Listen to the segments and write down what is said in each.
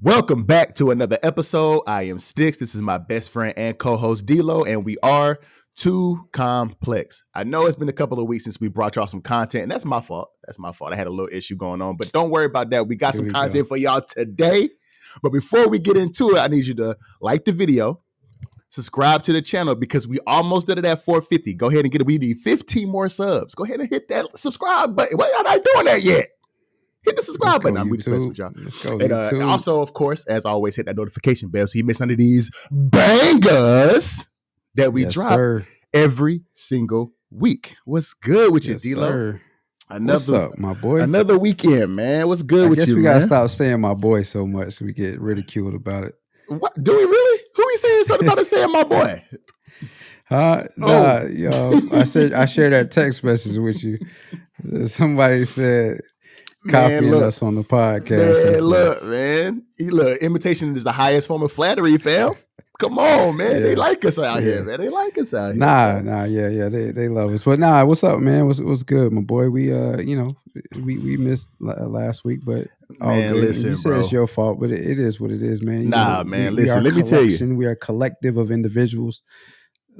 Welcome back to another episode. I am Sticks. This is my best friend and co-host D-Lo, and we are Too Complex. I know it's been a couple of weeks since we brought y'all some content, and that's my fault. I had a little issue going on, but don't worry about that. We got some content for y'all today. But before we get into it, I need you to like the video, subscribe to the channel because we almost did it at 450. Go ahead and get it. We need 15 more subs. Go ahead and hit that subscribe button. Why y'all not doing that yet? Hit the subscribe button. I'm just messing with y'all. Let's go. And also, of course, as always, hit that notification bell so you miss none of these bangers that we drop every single week. What's good with you, D-Lo? What's up, my boy? Another weekend, man. What's good with you, I guess we man? gotta stop saying my boy so much so we get ridiculed about it. What? Do we really? Who we saying something about us saying my boy? I shared that text message with you. Somebody said copying us on the podcast. Man, imitation is the highest form of flattery, fam. Come on, man. Yeah. They like us out here, man. They like us out here. They love us. But what's up, man? What's good, my boy? We we missed last week, but man, listen, you said it's your fault, but it is what it is, man. Listen, let me tell you. We are a collective of individuals.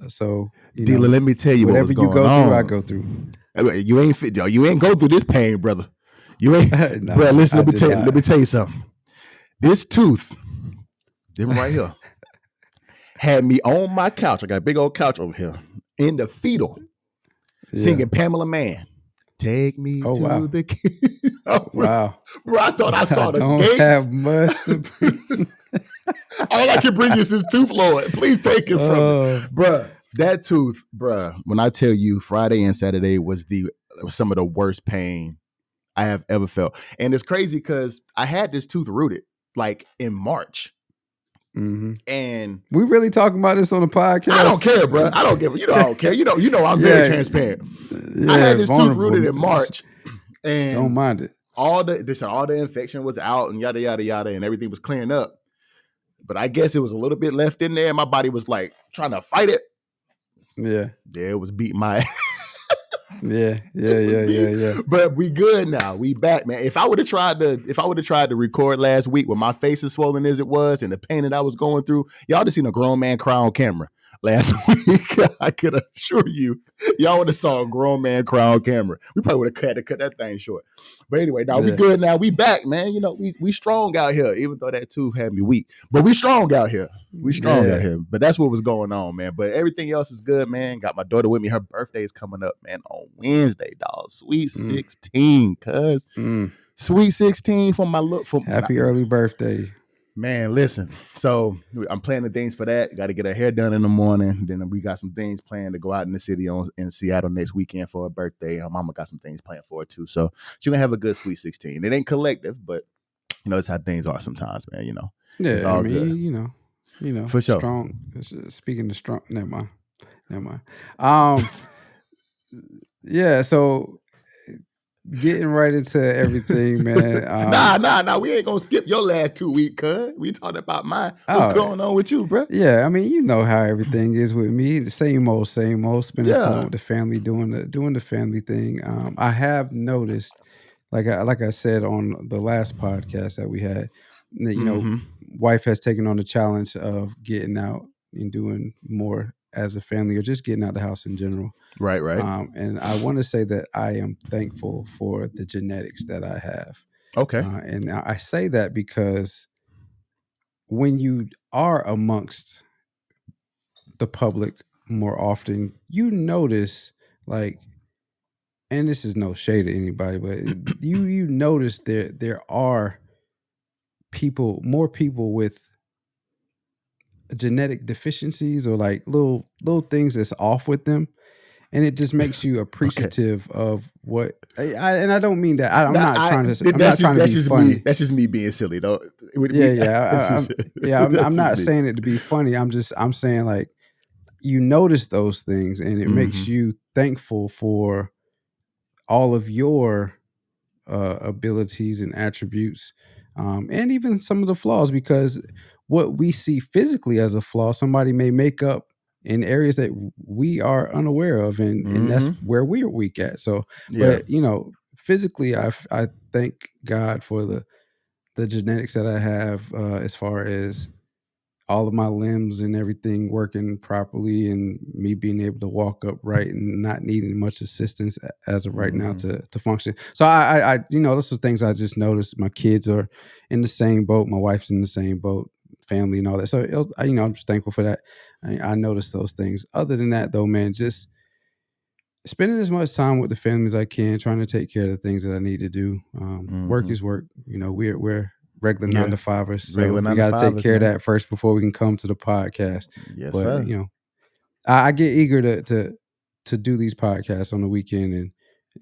So, Dealer, let me tell you whatever what was going on. I go through. You ain't fit, yo. You ain't go through this pain, brother. You ain't, bro. Listen, let me tell you something. This tooth, them right here, had me on my couch. I got a big old couch over here in the fetal, singing Pamela Mann. Take me to the. Wow, bro! I thought I saw the don't gates. Have much to All I can bring is his tooth, Lord. Please take it from me, bro. That tooth, bro. When I tell you, Friday and Saturday was some of the worst pain I have ever felt. And it's crazy because I had this tooth rooted like in March. Mm-hmm. And we really talking about this on the podcast? I don't care, bro. I don't give a, I don't care. You know, I'm very transparent. I had this tooth rooted in March and don't mind it. All the infection was out and yada, yada, yada, and everything was clearing up. But I guess it was a little bit left in there. My body was like trying to fight it. Yeah. Yeah, it was beating my ass. Yeah. But we good now. We back, man. If I would have tried to record last week with my face as swollen as it was and the pain that I was going through, y'all just seen a grown man cry on camera last week. I could assure you, y'all would have saw a grown man cry on camera. We probably would have had to cut that thing short. But anyway, we good now. We back, man. We strong out here, even though that tooth had me weak. But we strong out here. Out here. But that's what was going on, man. But everything else is good, man. Got my daughter with me. Her birthday is coming up, man, on Wednesday, dog. Sweet 16, cuz. Sweet 16 for my look. Happy early birthday. Man, listen. So I'm planning things for that. Got to get her hair done in the morning. Then we got some things planned to go out in the city in Seattle next weekend for her birthday. Her mama got some things planned for her too. So she's gonna have a good Sweet 16. It ain't collective, but that's how things are sometimes, man. Yeah, I mean, good. For sure. Strong. Speaking of strong, never mind. Yeah. So. Getting right into everything, man. Nah. We ain't gonna skip your last 2 weeks, cuz. We talking about mine. What's going on with you, bro? Yeah, I mean, you know how everything is with me. The same old. Spending time with the family, doing the family thing. I have noticed, like I said on the last podcast that we had, that, wife has taken on the challenge of getting out and doing more as a family or just getting out the house in general. Right. And I want to say that I am thankful for the genetics that I have. Okay. And I say that because when you are amongst the public more often, you notice and this is no shade to anybody, but you notice there are more people with genetic deficiencies or little things that's off with them, and it just makes you appreciative of what. And I don't mean that. I'm not trying to be funny. That's just me being silly, though. I'm not saying it to be funny. I'm saying you notice those things, and it makes you thankful for all of your abilities and attributes, and even some of the flaws, because what we see physically as a flaw, somebody may make up in areas that we are unaware of, and that's where we're weak at. So, but physically, I thank God for the the genetics that I have, as far as all of my limbs and everything working properly, and me being able to walk upright and not needing much assistance as of right now to function. So I those are things I just noticed. My kids are in the same boat. My wife's in the same boat, family and all that. So, I'm just thankful for that. I noticed those things. Other than that, though, man, just spending as much time with the family as I can, trying to take care of the things that I need to do. Work is work. We're regular 9-to-5ers, so we got to take care of that first before we can come to the podcast. Yes, but sir. I get eager to do these podcasts on the weekend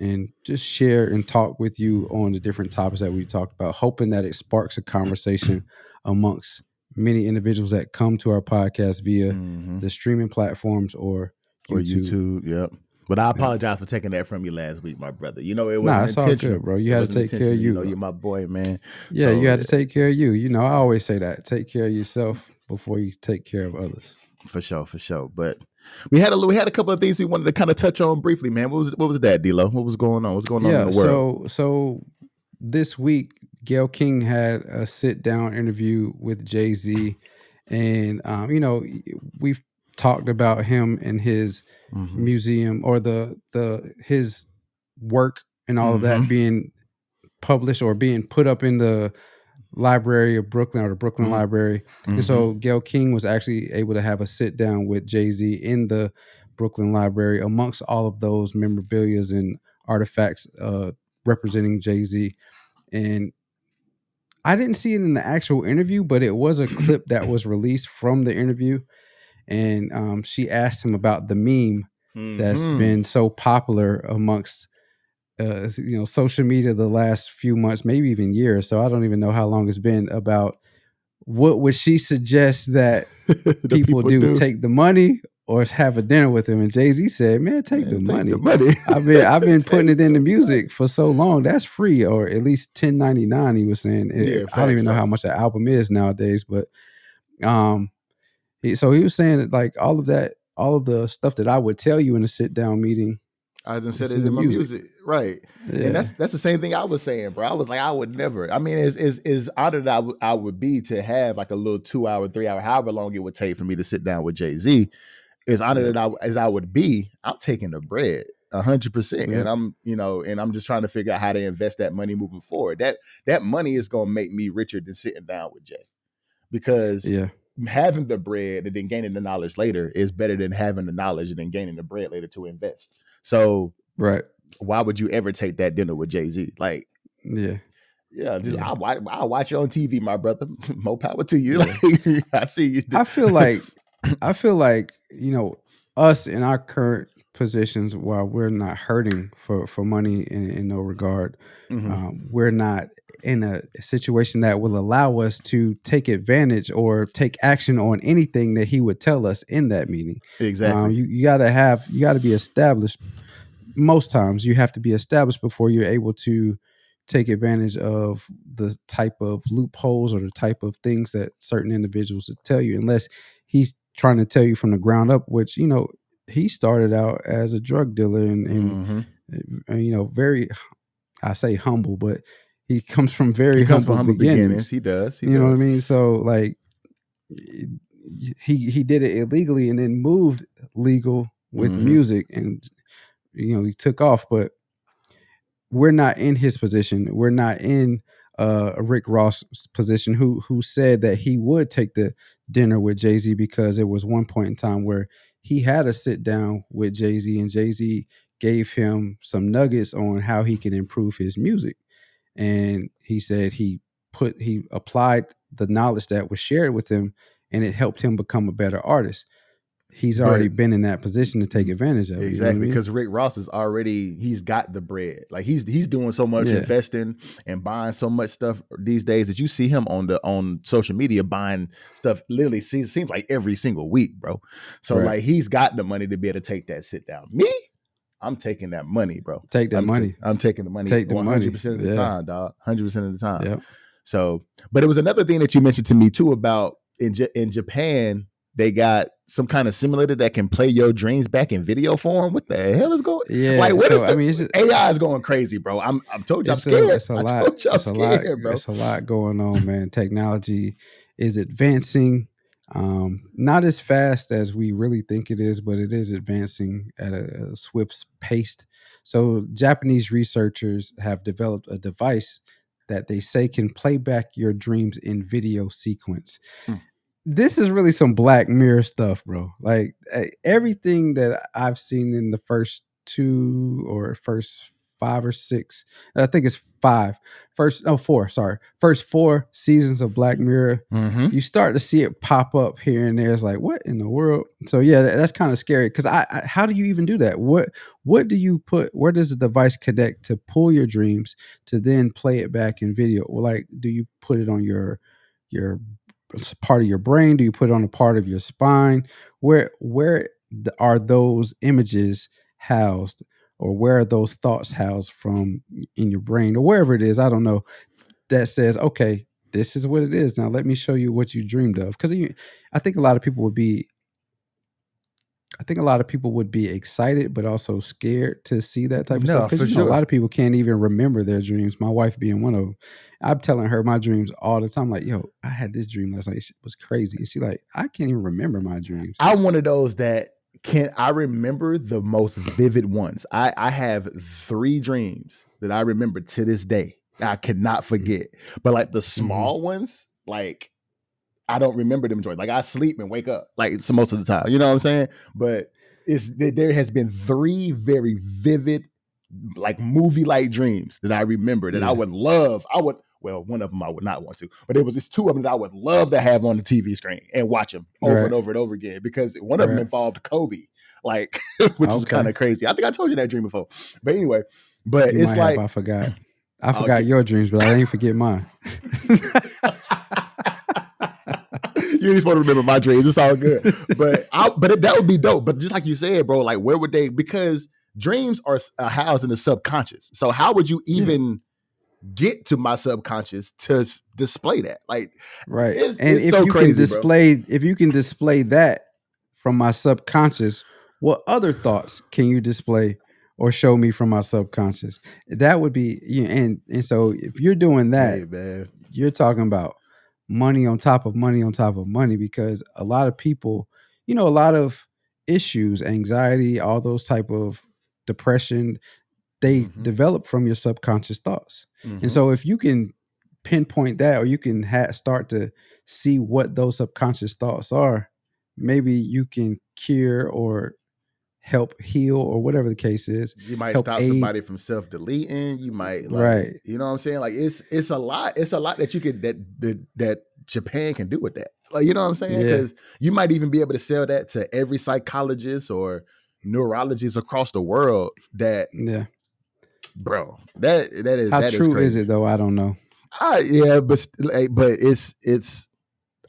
and just share and talk with you on the different topics that we talked about, hoping that it sparks a conversation amongst many individuals that come to our podcast via the streaming platforms or YouTube. Yep. But I apologize for taking that from you last week, my brother. It wasn't it's intentional, all good, bro. You had to take care of you. You're my boy, man. Yeah, you had to take care of you. I always say that. Take care of yourself before you take care of others. For sure. But we had a couple of things we wanted to kind of touch on briefly, man. What was that, D-Lo? What was going on? What's going on in the world? So this week, Gayle King had a sit-down interview with Jay-Z, and we've talked about him and his museum, or his work and all of that being published or being put up in the Library of Brooklyn, or the Brooklyn Library. And so Gayle King was actually able to have a sit down with Jay-Z in the Brooklyn Library amongst all of those memorabilias and artifacts representing Jay-Z. And I didn't see it in the actual interview, but it was a clip that was released from the interview. And she asked him about the meme that's been so popular amongst social media the last few months, maybe even years. So I don't even know how long it's been, about what would she suggest that people do? Take the money or have a dinner with him? And Jay-Z said, man, take the money. I've been putting it in the music for so long. That's free, or at least $10.99, he was saying. I don't even know how much an album is nowadays, but so he was saying that, like, all of the stuff that I would tell you in a sit down meeting, I done said it in my music. Right. Yeah. And that's the same thing I was saying, bro. I was like, I would never. I mean, is honored I would be to have like a little 2 hour, 3 hour, however long it would take for me to sit down with Jay-Z. As honored as I would be, I'm taking the bread 100%. And I'm just trying to figure out how to invest that money moving forward. That money is gonna make me richer than sitting down with Jay. Because having the bread and then gaining the knowledge later is better than having the knowledge and then gaining the bread later to invest. So why would you ever take that dinner with Jay-Z? Like, I'll watch you on TV, my brother. More power to you. Like, I see you. I feel like us in our current positions, while we're not hurting for money in no regard, we're not in a situation that will allow us to take advantage or take action on anything that he would tell us in that meeting. Exactly. You got to be established. Most times you have to be established before you're able to take advantage of the type of loopholes or the type of things that certain individuals would tell you, unless he's trying to tell you from the ground up, which, he started out as a drug dealer and very, I say humble, but he comes from very humble beginnings. He does. You know what I mean? So, like, he did it illegally and then moved legal with music, and he took off. But we're not in his position. We're not in Rick Ross' position, who said that he would take the dinner with Jay-Z, because it was one point in time where he had a sit down with Jay-Z, and Jay-Z gave him some nuggets on how he can improve his music. And he said he applied the knowledge that was shared with him, and it helped him become a better artist. He's already been in that position to take advantage of it. Exactly, because Rick Ross he's got the bread. Like, he's doing so much investing and buying so much stuff these days that you see him on social media buying stuff literally seems like every single week, bro. So like, he's got the money to be able to take that sit down. Me, I'm taking that money, bro. Take that money. I'm taking the money 100% of the time, dog. 100% of the time. Yep. So, but it was another thing that you mentioned to me too about in Japan, they got some kind of simulator that can play your dreams back in video form? What the hell is going? Yeah. Like, what So is I mean, AI is going crazy, bro. I'm told you I'm scared. it's a I lot. told you I'm scared, bro. It's a lot going on, man. Technology is advancing, not as fast as we really think it is, but it is advancing at a swift pace. So Japanese researchers have developed a device that they say can play back your dreams in video sequence. Hmm. This is really some Black Mirror stuff, bro. Like everything that I've seen in the first two or first five or six, I think it's four, sorry. First four seasons of Black Mirror, Mm-hmm. you start to see it pop up here and there. It's like, what in the world? So yeah, that's kind of scary because how do you even do that? What do you put? Where does the device connect to pull your dreams to then play it back in video? Well, like, do you put it on your part of your brain? Do you put it on a part of your spine? Where are those images housed, or where are those thoughts housed from in your brain, or wherever it is? I don't know. That says, okay, this is what it is. Now let me show you what you dreamed of. Because I think a lot of people would be. I think a lot of people would be excited, but also scared to see that type of stuff. Because a lot of people can't even remember their dreams. My wife being one of them. I'm telling her my dreams all the time. Like, yo, I had this dream last night. It was crazy. And she's like, I can't even remember my dreams. I'm one of those that I remember the most vivid ones. I have 3 dreams that I remember to this day. I cannot forget. But like the small ones, like I don't remember them joy. Like I sleep and wake up, like it's most of the time. You know what I'm saying? But there has been 3 very vivid, like movie-like dreams that I remember that I would love. Well, one of them I would not want to, but it's 2 of them that I would love to have on the TV screen and watch them over and over and over again, because one of them involved Kobe, like, which is kind of crazy. I think I told you that dream before, but anyway, it's like I forgot your dreams, but I didn't forget mine. You ain't supposed to remember my dreams. It's all good. But that would be dope. But just like you said, bro, like where would they? Because dreams are housed in the subconscious. So how would you even get to my subconscious to display that? Like, right. It's if so you crazy, if you can display that from my subconscious, what other thoughts can you display or show me from my subconscious? That would be, and so if you're doing that, man, you're talking about money on top of money on top of money, because a lot of people, a lot of issues, anxiety, all those type of depression, they develop from your subconscious thoughts. And so if you can pinpoint that, or you can start to see what those subconscious thoughts are, maybe you can cure or help heal, or whatever the case is. You might stop somebody from self-deleting. You might, like, you know what I'm saying? Like it's a lot. It's a lot that you could that Japan can do with that. Like, you know what I'm saying? Because you might even be able to sell that to every psychologist or neurologist across the world. That bro, that is how that true is crazy. Is it though? I don't know. But it's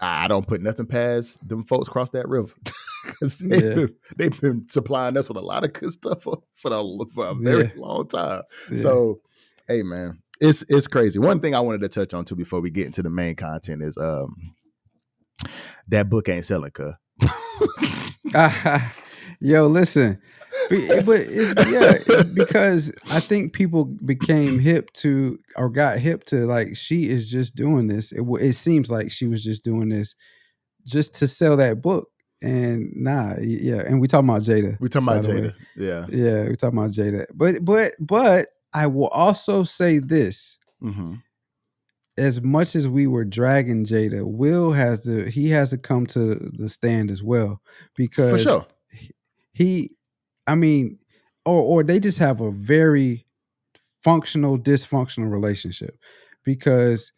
I don't put nothing past them folks across that river. Because they've been supplying us with a lot of good stuff for a very long time. So, hey man, it's crazy. One thing I wanted to touch on too before we get into the main content is that book ain't selling, cuz. Yo, listen. But it's because I think people became hip to, or got hip to, like, she is just doing this. It seems like she was just doing this just to sell that book. And and we talking about Jada. We talking about Jada. Yeah. Yeah, we talking about Jada. But I will also say this. As much as we were dragging Jada, Will has to come to the stand as well, because for sure or they just have a very dysfunctional relationship, because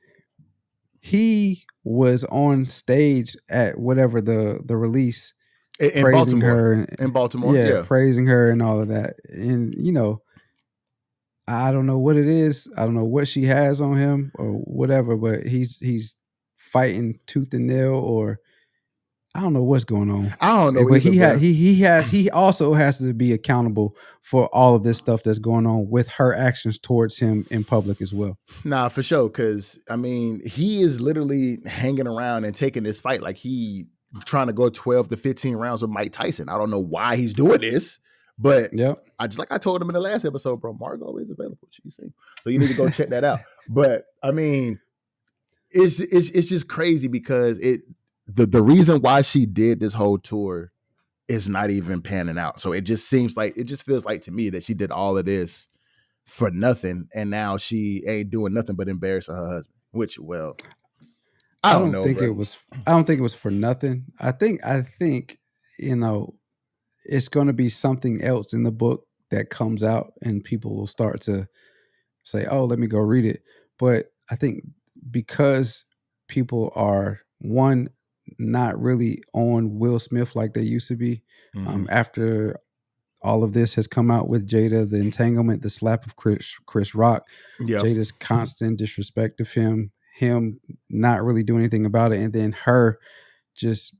he was on stage at whatever the release in praising Baltimore, her, praising her and all of that. And I don't know what it is. I don't know what she has on him or whatever, but he's fighting tooth and nail, or I don't know what's going on. I don't know. But either, he also has to be accountable for all of this stuff that's going on with her actions towards him in public as well. Nah, for sure. Because he is literally hanging around and taking this fight like he trying to go 12 to 15 rounds with Mike Tyson. I don't know why he's doing this, but I just like I told him in the last episode, bro, Margot is available. Cheesecake. So you need to go check that out. But I mean, it's just crazy because the reason why she did this whole tour is not even panning out. So it just feels like to me that she did all of this for nothing, and now she ain't doing nothing but embarrassing her husband. Which, well, I don't know. I don't think it was for nothing. I think it's going to be something else in the book that comes out, and people will start to say, "Oh, let me go read it." But I think because people are not really on Will Smith like they used to be, after all of this has come out with Jada, the entanglement, the slap of Chris Rock, Jada's constant disrespect of him not really doing anything about it, and then her just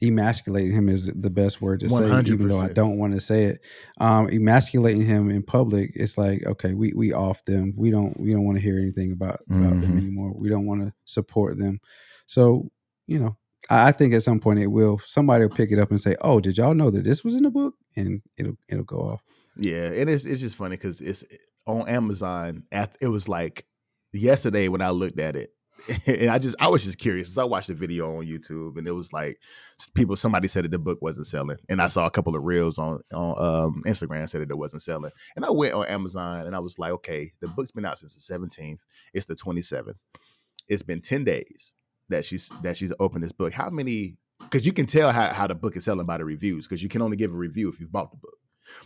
emasculating him is the best word to 100%. Say, even though I don't want to say it. Emasculating him in public, it's like, okay, we off them. We don't want to hear anything about them anymore. We don't want to support them. So, I think at some point somebody will pick it up and say, "Oh, did y'all know that this was in the book?" And it'll go off. Yeah, and it's just funny because it's on Amazon. It was like yesterday when I looked at it, and I was just curious. So I watched the video on YouTube, and it was like somebody said that the book wasn't selling, and I saw a couple of reels on Instagram said that it wasn't selling, and I went on Amazon and I was like, okay, the book's been out since the 17th. It's the 27th. It's been 10 days that she's opened this book. How many? Because you can tell how the book is selling by the reviews, because you can only give a review if you've bought the book.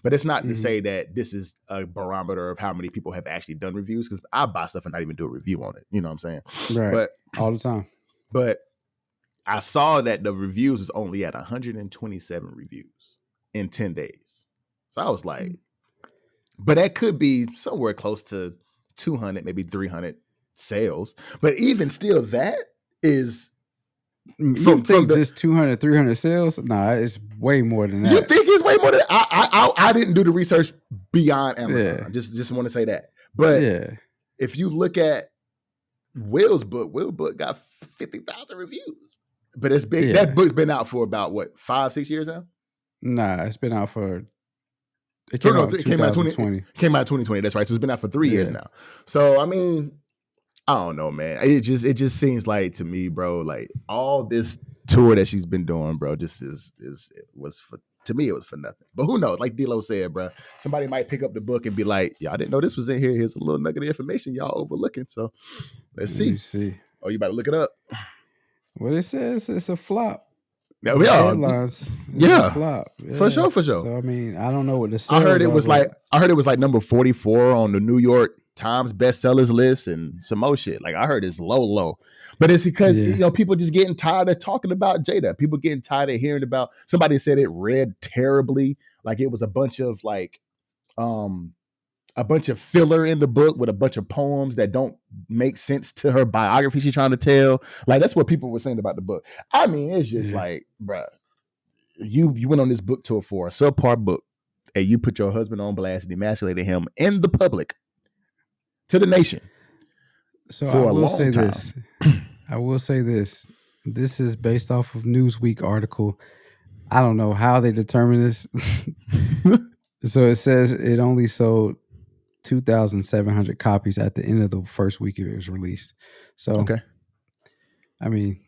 But it's not to say that this is a barometer of how many people have actually done reviews, because I buy stuff and not even do a review on it. You know what I'm saying? Right. But all the time. But I saw that the reviews was only at 127 reviews in 10 days. So I was like, but that could be somewhere close to 200, maybe 300 sales. But even still, that is... You think just 200, 300 sales? Nah, it's way more than that. You think it's way more than that? I didn't do the research beyond Amazon. Yeah. Just want to say that. But if you look at Will's book got 50,000 reviews. But it's been that book's been out for about what, 5-6 years now? Nah, it's been out for... It came out in 2020. Came out in 2020. That's right. So it's been out for 3 years now. So I mean, I don't know, man. It just seems like to me, bro, like all this tour that she's been doing, bro, just was for, to me, it was for nothing. But who knows? Like D-Lo said, bro, somebody might pick up the book and be like, "Yeah, I didn't know this was in here. Here's a little nugget of information y'all overlooking." So let's see. Oh, you about to look it up? Well, it says it's a flop. Yeah, we are. Headlines. Yeah, flop. Yeah. For sure. So I mean, I don't know what the I heard it was like number 44 on the New York Times bestsellers list and some more shit. Like I heard it's low, but it's because people just getting tired of talking about Jada. People getting tired of hearing about. Somebody said it read terribly, like it was a bunch of filler in the book with a bunch of poems that don't make sense to her biography she's trying to tell. Like that's what people were saying about the book. I mean, it's just like, bruh, you went on this book tour for a subpar book, and you put your husband on blast and emasculated him in the public to the nation. So I will say this. I will say this. This is based off of Newsweek article. I don't know how they determine this. So it says it only sold 2,700 copies at the end of the first week it was released. So, okay. I mean,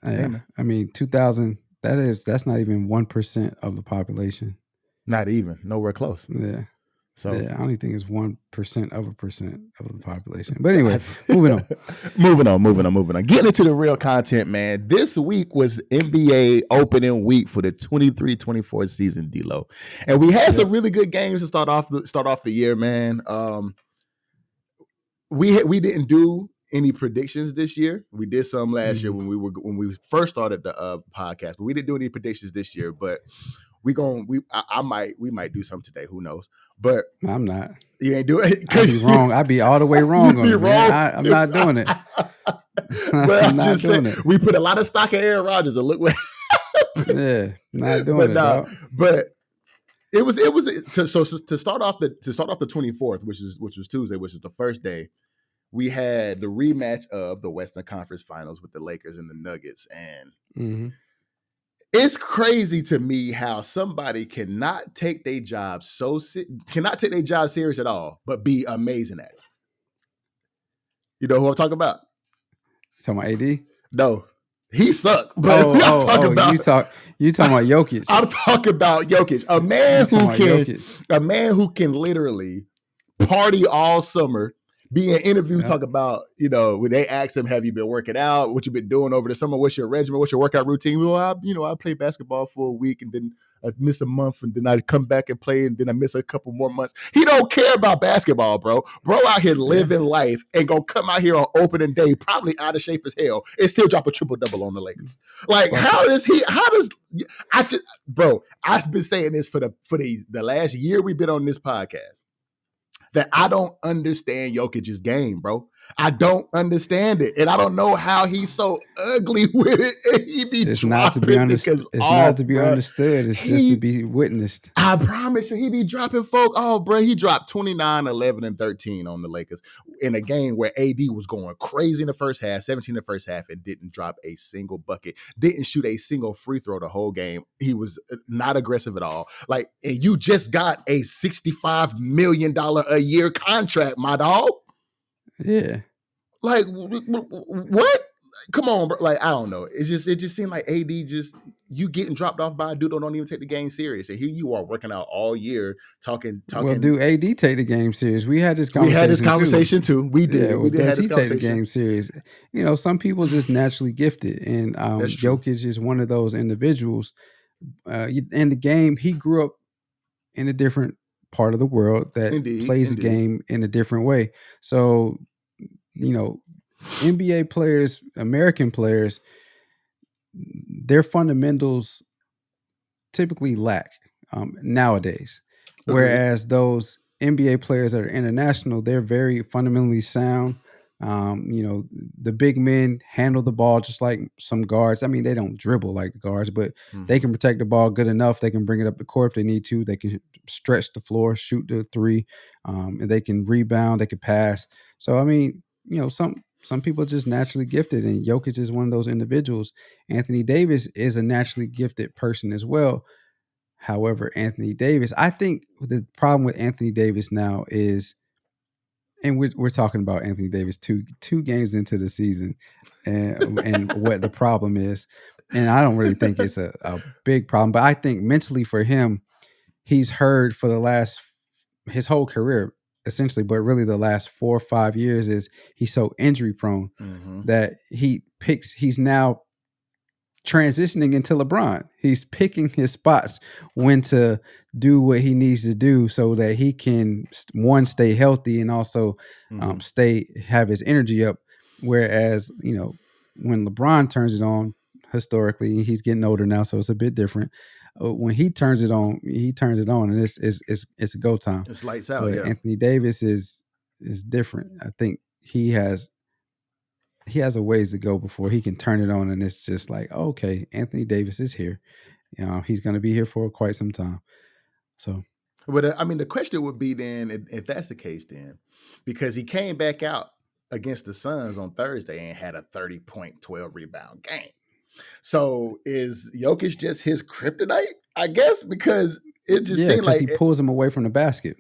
I mean, 2,000. That's not even 1% of the population. Not even, nowhere close. Yeah. So I don't think it's 1% of the population. But anyway, moving on. moving on. Getting into the real content, man. This week was NBA opening week for the 23-24 season, D-Lo. And we had some really good games to start off the year, man. We didn't do any predictions this year. We did some last year when we first started the podcast, but we didn't do any predictions this year. But we might do some today. Who knows? But I'm not. You ain't doing it. I'd be wrong. I'd be all the way wrong on it. I'm not doing it. But I'm just saying, we put a lot of stock in Aaron Rodgers and look what happened. Yeah, not doing it. But it was to start off the 24th, which was Tuesday, which is the first day. we had the rematch of the Western Conference Finals with the Lakers and the Nuggets. And it's crazy to me how somebody cannot take their job serious at all, but be amazing at it. You know who I'm talking about? You talking about AD? No. He sucked. But you talking about Jokic. I'm talking about Jokic. A man who can literally party all summer, be in interviews, talk about, when they ask him, have you been working out? What you been doing over the summer? What's your regimen? What's your workout routine? Well, I play basketball for a week and then I miss a month and then I come back and play and then I miss a couple more months. He don't care about basketball, bro. Bro out here living life and gonna come out here on opening day, probably out of shape as hell, and still drop a triple-double on the Lakers. Like, I've been saying this for the last year we've been on this podcast, that I don't understand Jokic's game, bro. I don't understand it. And I don't know how he's so ugly with it. It's not to be understood. It's not to be understood. It's just to be witnessed. I promise you, he be dropping folk. Oh, bro, he dropped 29, 11, and 13 on the Lakers in a game where AD was going crazy in the first half, 17 in the first half, and didn't drop a single bucket. Didn't shoot a single free throw the whole game. He was not aggressive at all. Like, and you just got a $65 million a year contract, my dog. Yeah. Like, what? Come on, bro. Like, I don't know. It just seemed like AD you getting dropped off by a dude who don't even take the game serious. And here you are working out all year talking. Well, do AD take the game serious? We had this conversation. Too. We did. Yeah, we did. Does he take the game serious? Some people just naturally gifted, and Jokic is one of those individuals. In the game, he grew up in a different part of the world that plays the game in a different way. So, NBA players, American players, their fundamentals typically lack nowadays. Okay. Whereas those NBA players that are international, they're very fundamentally sound. The big men handle the ball just like some guards. I mean, they don't dribble like the guards, but they can protect the ball good enough. They can bring it up the court if they need to. They can stretch the floor, shoot the three, and they can rebound. They can pass. So, I mean, some people are just naturally gifted, and Jokic is one of those individuals. Anthony Davis is a naturally gifted person as well. However, Anthony Davis, I think the problem with Anthony Davis now is, and we're talking about Anthony Davis two games into the season, and what the problem is. And I don't really think it's a big problem, but I think mentally for him, he's heard for his whole career, essentially, but really the last 4 or 5 years is he's so injury prone that he's now transitioning into LeBron. He's picking his spots when to do what he needs to do so that he can, one, stay healthy and also have his energy up. Whereas, when LeBron turns it on, historically, he's getting older now, so it's a bit different. When he turns it on, and it's a go time. It's lights out. But yeah. Anthony Davis is different. I think he has a ways to go before he can turn it on, and it's just like, okay, Anthony Davis is here. He's going to be here for quite some time. So, but the question would be then, if that's the case, then, because he came back out against the Suns on Thursday and had a 30-point, 12-rebound game. So is Jokic just his kryptonite? I guess, because it just seemed like he pulls him away from the basket.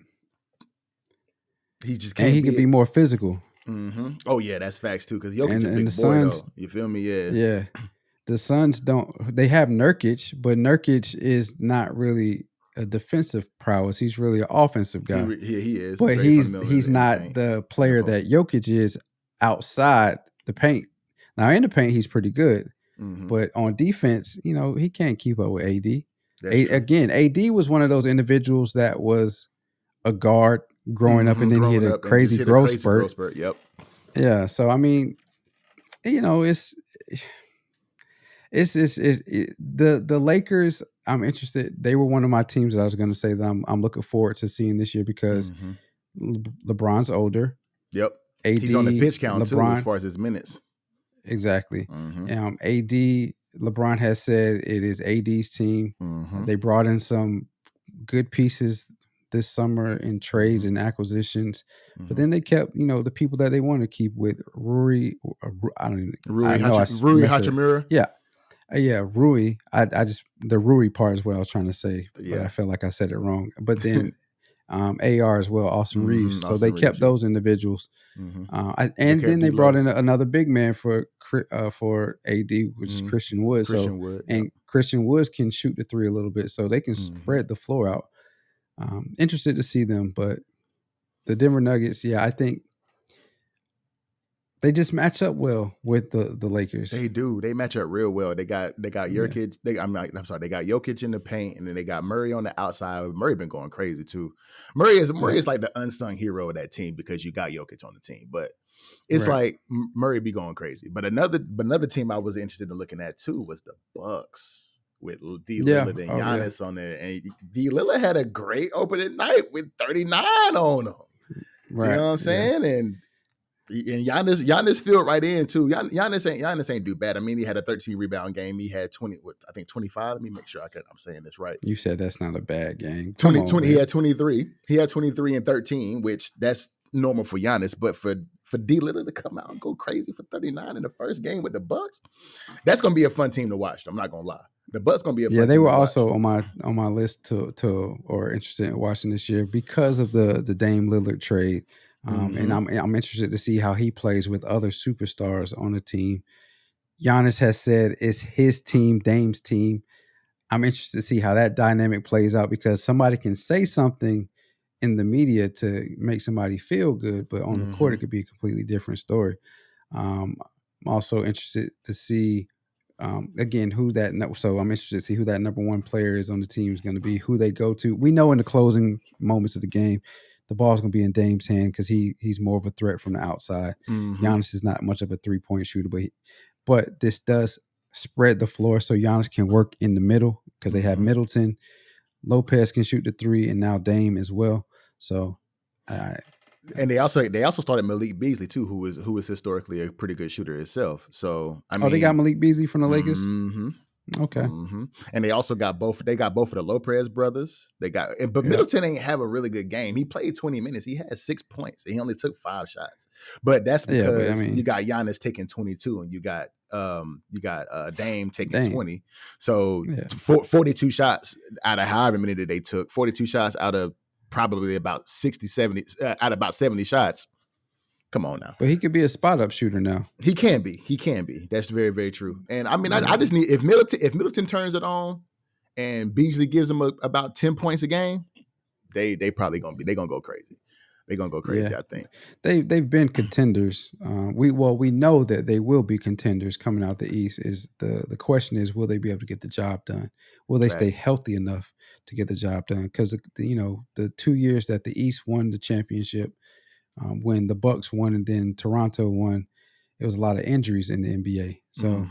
He just can't. And he can be more physical. Mm-hmm. Oh yeah, that's facts too. Because Jokic and a big boy, though. You feel me? Yeah. Yeah. The Suns don't. They have Nurkic, but Nurkic is not really a defensive prowess. He's really an offensive guy. He is. But he's not the player that Jokic is outside the paint. Now in the paint, he's pretty good. Mm-hmm. But on defense, he can't keep up with AD. Again, AD was one of those individuals that was a guard growing up, and then he had a crazy growth spurt. Yep. Yeah. So I mean, it's the Lakers. I'm interested. They were one of my teams that I was going to say that I'm looking forward to seeing this year because LeBron's older. Yep. AD, he's on the pitch count too, as far as his minutes. Exactly. AD, LeBron has said it is AD's team. They brought in some good pieces this summer in trades and acquisitions, but Mm-hmm. then they kept, the people that they want to keep with Rui. I don't even. I know Rui messed it. Hachimura. Yeah, yeah, Rui. I just the Rui part is what I was trying to say, but Yeah. I felt like I said it wrong. But then AR as well, Austin Reeves. So Austin they kept Reeves, yeah. those individuals. Mm-hmm. And then they brought in another big man for AD, which is Christian Wood. Christian Wood, and Christian Woods can shoot the three a little bit, so they can spread the floor out. Interested to see them, but the Denver Nuggets, yeah, I think they just match up well with the Lakers. They do. They match up real well. They got Jokic. Yeah. They got Jokic in the paint, and then they got Murray on the outside. Murray been going crazy too. Murray is like the unsung hero of that team because you got Jokic on the team, but it's like Murray be going crazy. But another team I was interested in looking at too was the Bucks with D Lillard and Giannis on there, and D Lillard had a great opening night with 39 on him. Right. You know what I'm saying? And Giannis filled right in too. Giannis ain't do bad. I mean, he had a 13 rebound game. He had 25. Let me make sure I'm saying this right. You said that's not a bad game. 20. He had 23. He had 23 and 13, which that's normal for Giannis. But for D Lillard to come out and go crazy for 39 in the first game with the Bucks, that's gonna be a fun team to watch. I'm not gonna lie. The Bucks gonna be a fun team they were to also watch. on my list to or interested in watching this year because of the Dame Lillard trade. And I'm interested to see how he plays with other superstars on the team. Giannis has said it's his team, Dame's team. I'm interested to see how that dynamic plays out because somebody can say something in the media to make somebody feel good, but on the court it could be a completely different story. I'm also interested to see again who that. So I'm interested to see who that number one player is on the team is going to be, who they go to. We know in the closing moments of the game, the ball's going to be in Dame's hand because he's more of a threat from the outside. Giannis is not much of a 3-point shooter, but this does spread the floor so Giannis can work in the middle because they have Middleton. Lopez can shoot the three, and now Dame as well. So, and they also started Malik Beasley too, who is historically a pretty good shooter himself. So I mean, they got Malik Beasley from the Lakers. Okay. And they also got both. They got both of the Lopez brothers. But Middleton ain't have a really good game. He played 20 minutes. He had 6 points. And he only took 5 shots. But that's because you got Giannis taking 22, and you got Dame taking 20. So 42 shots out of however many that they took. 42 shots out of probably about 60, 70 out of about 70 shots. Come on now. But he could be a spot up shooter now. He can be. That's very, very true. And I mean, I just need if Middleton turns it on and Beasley gives them about 10 points a game, they probably gonna go crazy. They're gonna go crazy, I think. They've been contenders. We know that they will be contenders coming out the East. Is the question is, will they be able to get the job done? Will they stay healthy enough to get the job done? Because the 2 years that the East won the championship, when the Bucks won and then Toronto won, it was a lot of injuries in the NBA. So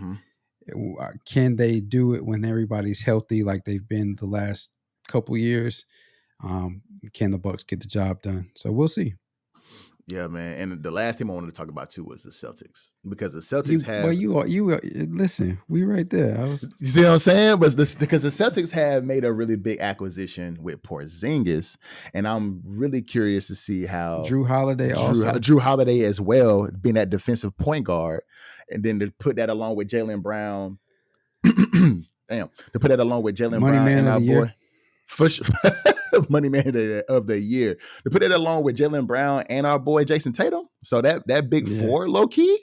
can they do it when everybody's healthy like they've been the last couple years? Can the Bucks get the job done? So we'll see. Yeah, man. And the last team I wanted to talk about too was the Celtics, because the Celtics have. Listen, we right there. You see what I'm saying? Because the Celtics have made a really big acquisition with Porzingis, and I'm really curious to see how Drew Holiday as well, being that defensive point guard, and then to put that along with Jaylen Brown. To put that along with Jaylen Brown and our boy. Money man of the year. To put it along with Jaylen Brown and our boy Jason Tatum. So that big four, low key.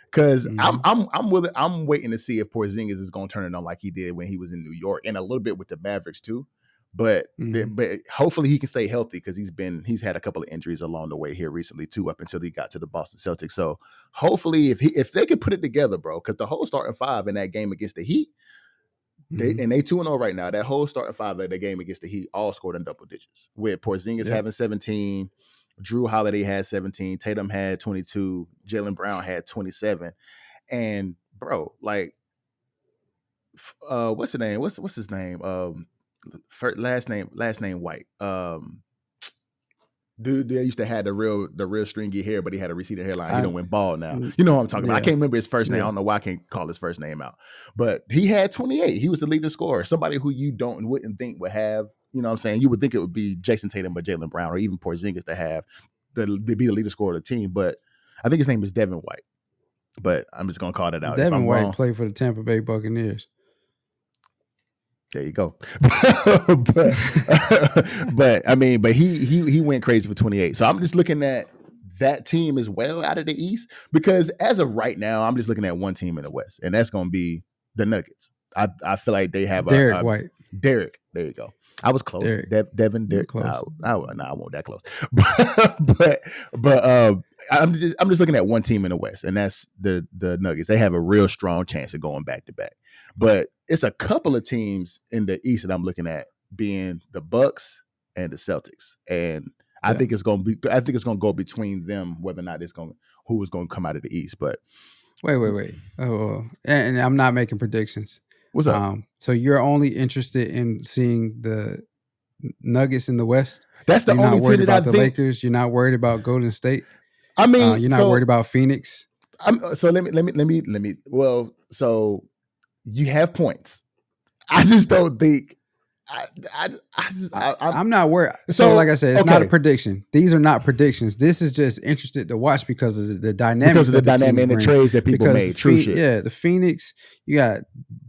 Because I'm waiting to see if Porzingis is going to turn it on like he did when he was in New York, and a little bit with the Mavericks too. But hopefully he can stay healthy, because he's had a couple of injuries along the way here recently too, up until he got to the Boston Celtics. So hopefully if they could put it together, bro, because the whole starting five in that game against the Heat. They 2-0 right now. That whole starting five of the game against the Heat all scored in double digits. With Porzingis having 17, Drew Holiday had 17, Tatum had 22, Jaylen Brown had 27, and bro, like, what's his name? What's his name? Last name White. Dude, they used to have the real stringy hair, but he had a receding hairline. He don't went bald now. You know what I'm talking about. I can't remember his first name. I don't know why I can't call his first name out. But he had 28. He was the leading scorer. Somebody who you wouldn't think would have you know what I'm saying? You would think it would be Jason Tatum or Jaylen Brown or even Porzingis to have to be the leader scorer of the team. But I think his name is Devin White. But I'm just gonna call that out. Devin if I'm White wrong, played for the Tampa Bay Buccaneers. There you go. but I mean, but he went crazy for 28. So I'm just looking at that team as well out of the East, because as of right now, I'm just looking at one team in the West, and that's going to be the Nuggets. I feel like they have Derek White. Derek. There you go. I was close. Devin. Derek. Close. I won't that close. but I'm just looking at one team in the West, and that's the Nuggets. They have a real strong chance of going back to back. But it's a couple of teams in the East that I'm looking at, being the Bucks and the Celtics, and I think it's going to go between them whether or not who is going to come out of the East. But wait. Oh, and I'm not making predictions. What's up? So you're only interested in seeing the Nuggets in the West? That's the only team that I think. Lakers. You're not worried about Golden State. I mean, you're not worried about Phoenix. So let me. Well, so you have points. I just don't think. I'm not worried. So, like I said, it's not a prediction. These are not predictions. This is just interested to watch because of the dynamics. Because of the dynamic and the trades that people made. True shit. Yeah, the Phoenix. You got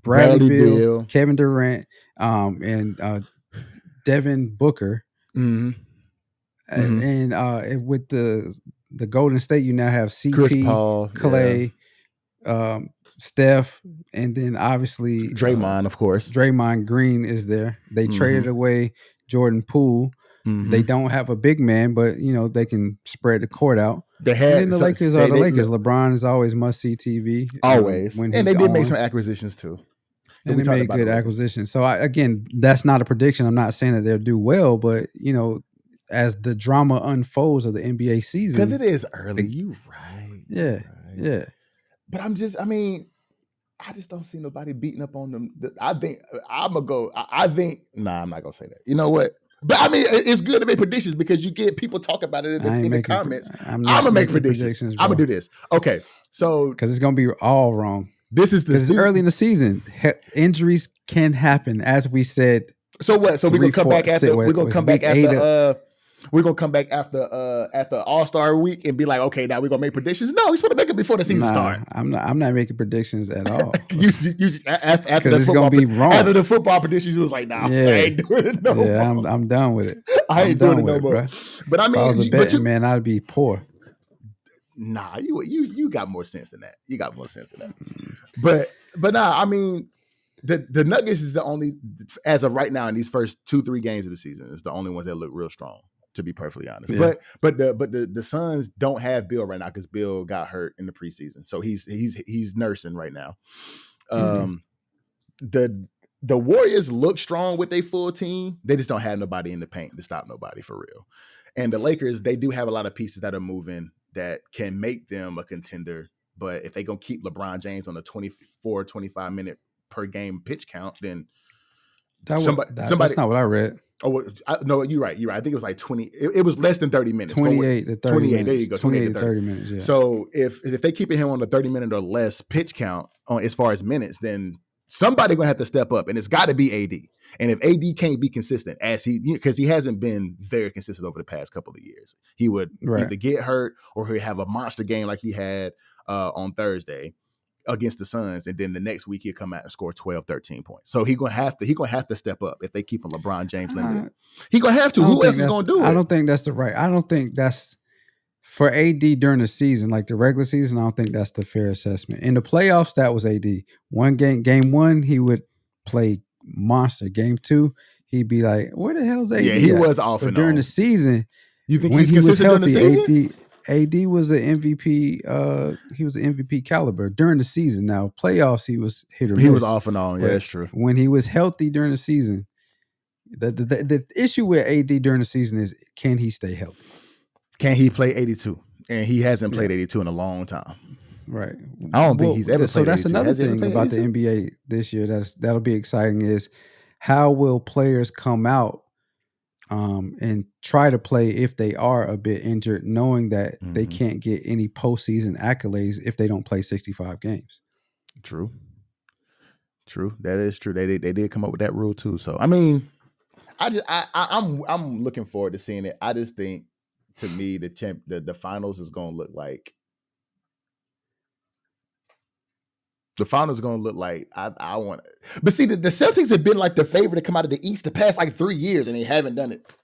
Bradley Beal, Kevin Durant, and Devin Booker. Mm-hmm. And with the Golden State, you now have CP, Chris Paul, Clay, Steph, and then obviously Draymond, of course. Draymond Green is there. They traded away Jordan Poole. Mm-hmm. They don't have a big man, but they can spread the court out. And then the Lakers are the Lakers. LeBron is always must-see TV. Always. And they did make some acquisitions too. And they made good acquisitions. So again, that's not a prediction. I'm not saying that they'll do well, but as the drama unfolds of the NBA season, because it is early. You right. Yeah. But I just don't see nobody beating up on them. I think I'm gonna go. I'm not gonna say that. You know what? But I mean, it's good to make predictions because you get people talking about it in the comments. I'm gonna make predictions. I'm gonna do this. Okay, so because it's gonna be all wrong. This is early in the season. Injuries can happen, as we said. So what? So we're gonna come back after. We're gonna come back after. We're gonna come back after All-Star week and be like, okay, now we're gonna make predictions. No, we're supposed to make it before the season starts. I'm not making predictions at all. you just after the it's football, gonna be wrong. After the football predictions, you was like, nah, I ain't doing it no more. I'm done with it. I ain't doing it no more. But I mean, if I was a betting man, I'd be poor. Nah, you got more sense than that. You got more sense than that. But nah, I mean, the Nuggets is the only, as of right now in these first 2-3 games of the season, is the only ones that look real strong, to be perfectly honest. Yeah. But the Suns don't have Bill right now because Bill got hurt in the preseason, so he's nursing right now. The Warriors look strong with their full team. They just don't have nobody in the paint to stop nobody for real. And the Lakers, they do have a lot of pieces that are moving that can make them a contender. But if they gonna keep LeBron James on a 24, 25 minute per game pitch count, then that's not what I read. Oh no, you're right. I think it was like 20. It was less than 30 minutes. 28 to 30. 28. Minutes. There you go. 28 to 30 minutes. Yeah. So if they keeping him on a 30-minute or less pitch count on as far as minutes, then somebody gonna have to step up, and it's got to be AD. And if AD can't be consistent, because he hasn't been very consistent over the past couple of years, he would either get hurt or he'd have a monster game like he had on Thursday against the Suns, and then the next week he'll come out and score 12, 13 points. So he's gonna have to step up if they keep him LeBron James limited. He gonna have to. Who else is gonna do it? I don't think that's I don't think that's for AD during the season, like the regular season. I don't think that's the fair assessment. In the playoffs, that was AD. Game 1, he would play monster. Game 2, he'd be like, "Where the hell's AD?" Yeah, he was off and during on. The season. You think he's consistent during the season? AD was an MVP. He was an MVP caliber during the season. Now playoffs, he was hit or miss. He was off and on. Yeah, that's true. When he was healthy during the season, the issue with AD during the season is, can he stay healthy? Can he play 82? And he hasn't played 82 in a long time. Right. I don't think he's ever played 82. So that's another thing about the NBA this year that'll be exciting is how will players come out and try to play if they are a bit injured, knowing that they can't get any postseason accolades if they don't play 65 games. True. That is true. They did come up with that rule too. So I mean, I'm looking forward to seeing it. I just think, to me, the finals is gonna look like I want it. But see, the Celtics have been like the favorite to come out of the East the past like 3 years, and they haven't done it.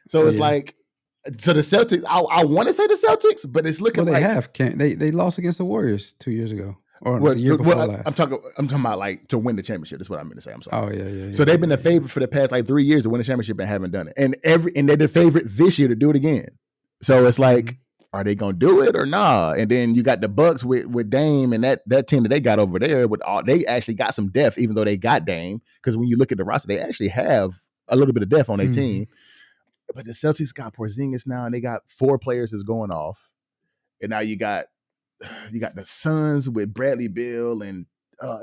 So it's like, so the Celtics, I want to say the Celtics, but it's looking like they lost against the Warriors 2 years ago. Or the year before last. I'm talking about like to win the championship. That's what I'm going to say. I'm sorry. Oh yeah. So they've been the favorite for the past like 3 years to win the championship and haven't done it. And they're the favorite this year to do it again. So it's like, are they going to do it or nah? And then you got the Bucks with Dame and that team that they got over there. They actually got some depth, even though they got Dame. Because when you look at the roster, they actually have a little bit of depth on their team. But the Celtics got Porzingis now, and they got 4 players that's going off. And now you got the Suns with Bradley Beal, and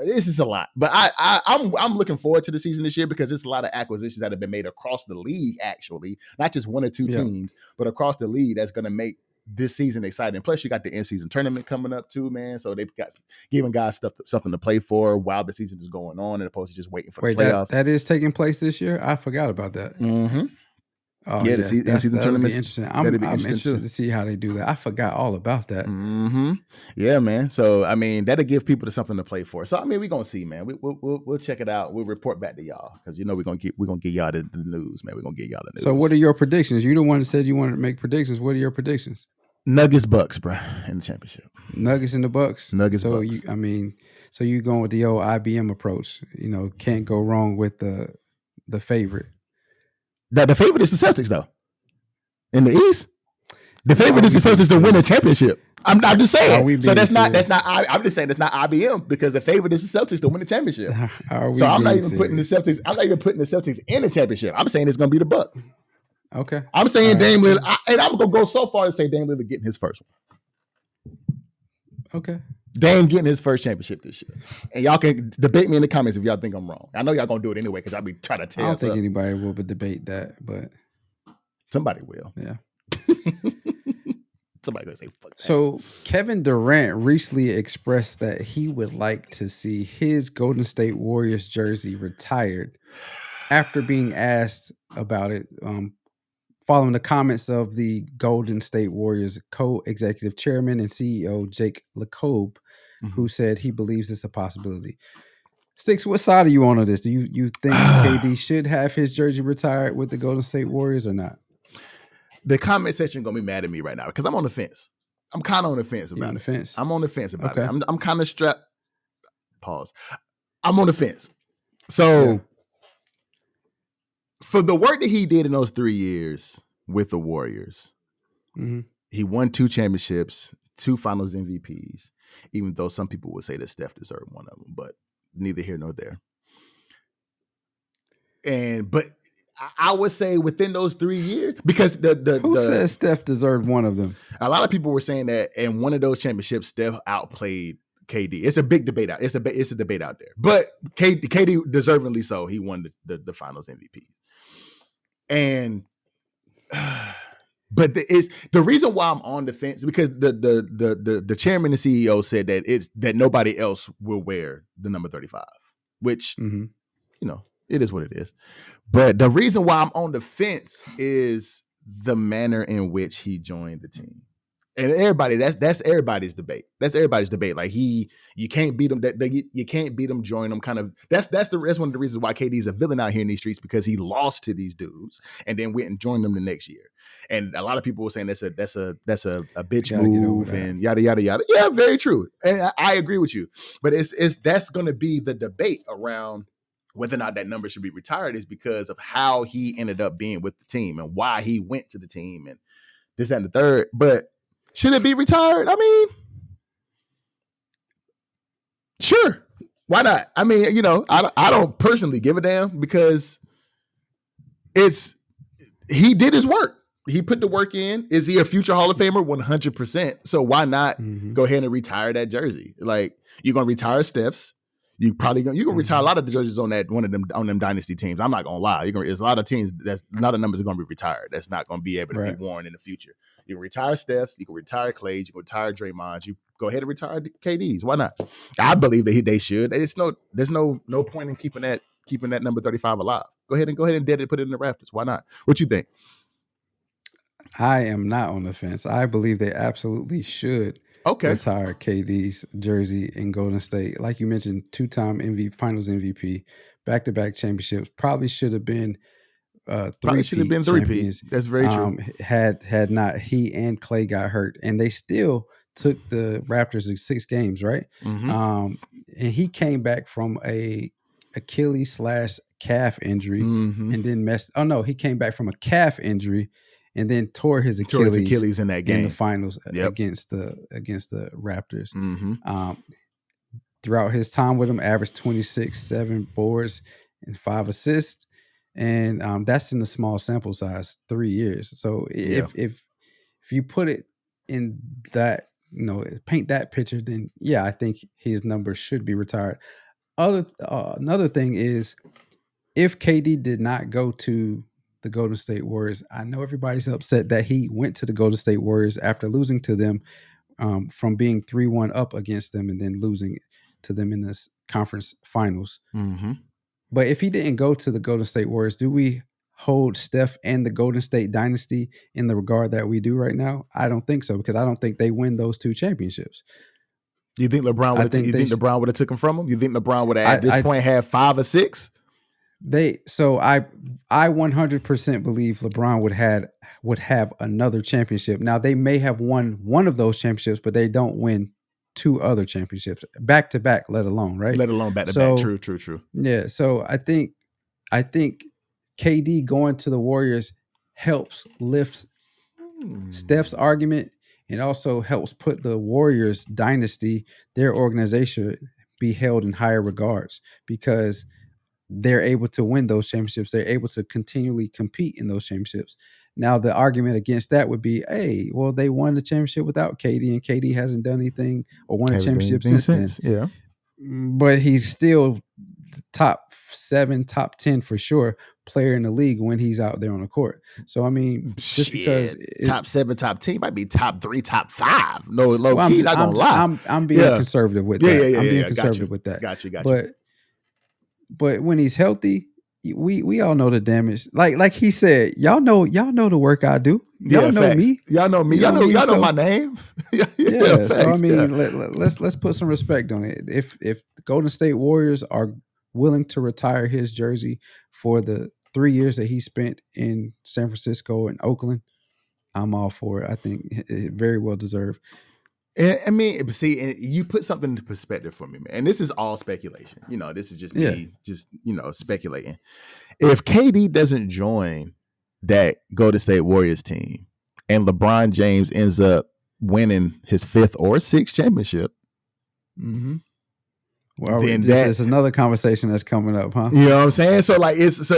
this is a lot. But I'm looking forward to the season this year because it's a lot of acquisitions that have been made across the league, actually, not just one or two teams, but across the league that's going to make this season exciting. Plus, you got the in-season tournament coming up too, man. So they've got giving guys something to play for while the season is going on, as opposed to just waiting for the playoffs. That is taking place this year. I forgot about that. Mm-hmm. Oh, the in-season tournament. Interesting. I'm interested to see how they do that. I forgot all about that. Mm-hmm. Yeah, man. So I mean, that'll give people something to play for. So I mean, we're gonna see, man. We'll check it out. We'll report back to y'all because we're gonna give y'all the news, man. We're gonna get y'all the news. So what are your predictions? You're the one that said you wanted to make predictions. What are your predictions? Nuggets Bucks, bro, in the championship. Nuggets and the Bucks. Bucks. So you going with the old IBM approach? Can't go wrong with the favorite. The favorite is the Celtics, though. In the East, the favorite is the Celtics to win the championship. I'm just saying. So that's not. I'm just saying that's not IBM because the favorite is the Celtics to win the championship. So I'm not even putting the Celtics. I'm not even putting the Celtics in the championship. I'm saying it's going to be the Bucks. Okay. I'm saying Dame Lillard, and I'm going to go so far to say Dame Lillard getting his first one. Okay. Dame getting his first championship this year. And y'all can debate me in the comments if y'all think I'm wrong. I know y'all going to do it anyway because I'll be trying to tell you. I don't think anybody will debate that, but somebody will. Yeah. Somebody going to say, fuck that. So Kevin Durant recently expressed that he would like to see his Golden State Warriors jersey retired after being asked about it, following the comments of the Golden State Warriors co-executive chairman and CEO Jake LeCobe, who said he believes it's a possibility. Sticks, what side are you on this? Do you think KD should have his jersey retired with the Golden State Warriors or not? The comment section gonna be mad at me right now because I'm on the fence. I'm kind of on the fence about it. On the fence? I'm on the fence about it. I'm kind of strapped. Pause. I'm on the fence. So for the work that he did in those 3 years with the Warriors, he won 2 championships, 2 Finals MVPs. Even though some people would say that Steph deserved one of them, but neither here nor there. But I would say within those 3 years, because who says Steph deserved one of them? A lot of people were saying that in one of those championships, Steph outplayed KD. It's a big debate out. It's a debate out there. But KD deservingly so. He won the Finals MVP. And but the reason why I'm on the fence because the chairman and CEO said that nobody else will wear the number 35, which it is what it is. But the reason why I'm on the fence is the manner in which he joined the team. And everybody, that's everybody's debate. That's everybody's debate. Like you can't beat him. You can't beat him. Join him. Kind of. That's one of the reasons why KD's a villain out here in these streets because he lost to these dudes and then went and joined them the next year. And a lot of people were saying that's a bitch move and yada yada yada. Yeah, very true. And I agree with you. But that's going to be the debate around whether or not that number should be retired is because of how he ended up being with the team and why he went to the team and this and the third. But should it be retired? I mean, sure. Why not? I mean, I don't personally give a damn because he did his work. He put the work in. Is he a future Hall of Famer? 100%. So why not go ahead and retire that jersey? Like you're gonna retire Steph's. You can retire a lot of the jerseys on them dynasty teams. I'm not gonna lie. There's a lot of teams that's not a numbers are gonna be retired. That's not gonna be able to be worn in the future. You can retire Steph's, you can retire Clay's, you can retire Draymond's. You go ahead and retire KD's. Why not? I believe that they should. There's no point in keeping that keeping that number 35 alive. Go ahead and dead it, put it in the rafters. Why not? What you think? I am not on the fence. I believe they absolutely should retire KD's jersey in Golden State. Like you mentioned, 2-time Finals MVP, back-to-back championships. Probably should have been three champions. That's very true. Had not he and Clay got hurt, and they still took the Raptors in 6 games, right? Mm-hmm. And he came back from a Achilles/calf injury, and then he came back from a calf injury, and then tore his Achilles in that game in the finals against the Raptors. Mm-hmm. Throughout his time with them, averaged 26, 7 boards and 5 assists. And that's in the small sample size, 3 years. So if you put it in that, paint that picture, then I think his number should be retired. Another thing is, if KD did not go to the Golden State Warriors, I know everybody's upset that he went to the Golden State Warriors after losing to them, from being 3-1 up against them and then losing to them in this conference finals. Mm-hmm. But if he didn't go to the Golden State Warriors, do we hold Steph and the Golden State dynasty in the regard that we do right now? I don't think so, because I don't think they win those 2 championships. You think LeBron would have took him from him? You think LeBron would have at this point had 5 or 6? I 100% believe LeBron would have another championship. Now, they may have won one of those championships, but they don't win 2 other championships back to back, let alone back to back. True. Yeah. So I think KD going to the Warriors helps lift Steph's argument, and also helps put the Warriors dynasty, their organization, be held in higher regards, because they're able to win those championships. They're able to continually compete in those championships. Now, the argument against that would be, hey, well, they won the championship without KD, and KD hasn't done anything or won a championship since then. Yeah. But he's still top 7, top 10 for sure player in the league when he's out there on the court. So, I mean, just because top 7, top 10 might be top 3, top 5. No, low key, not gonna lie. I'm being conservative with that. I'm being conservative with that. Got you. But when he's healthy, we all know the damage. Like he said, y'all know the work I do. Y'all know me. Y'all know me. Y'all know my name. Facts, so I mean, let's put some respect on it. If the Golden State Warriors are willing to retire his jersey for the 3 years that he spent in San Francisco and Oakland, I'm all for it. I think it very well deserved. I mean, see, you put something into perspective for me, man. And this is all speculation. This is just me, speculating. If KD doesn't join that Golden State Warriors team, and LeBron James ends up winning his 5th or 6th championship, well, then this is another conversation that's coming up, huh? You know what I'm saying? So, like, yes.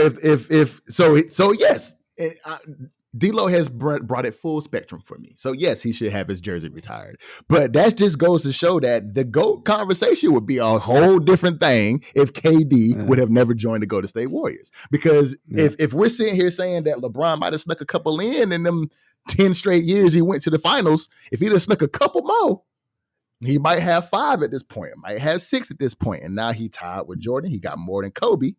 D-Lo has brought it full spectrum for me. So, yes, he should have his jersey retired. But that just goes to show that the GOAT conversation would be a whole different thing if KD would have never joined the Golden State Warriors. Because if we're sitting here saying that LeBron might have snuck a couple in them 10 straight years he went to the finals, if he'd have snuck a couple more, he might have 5 at this point. Might have 6 at this point. And now he tied with Jordan. He got more than Kobe,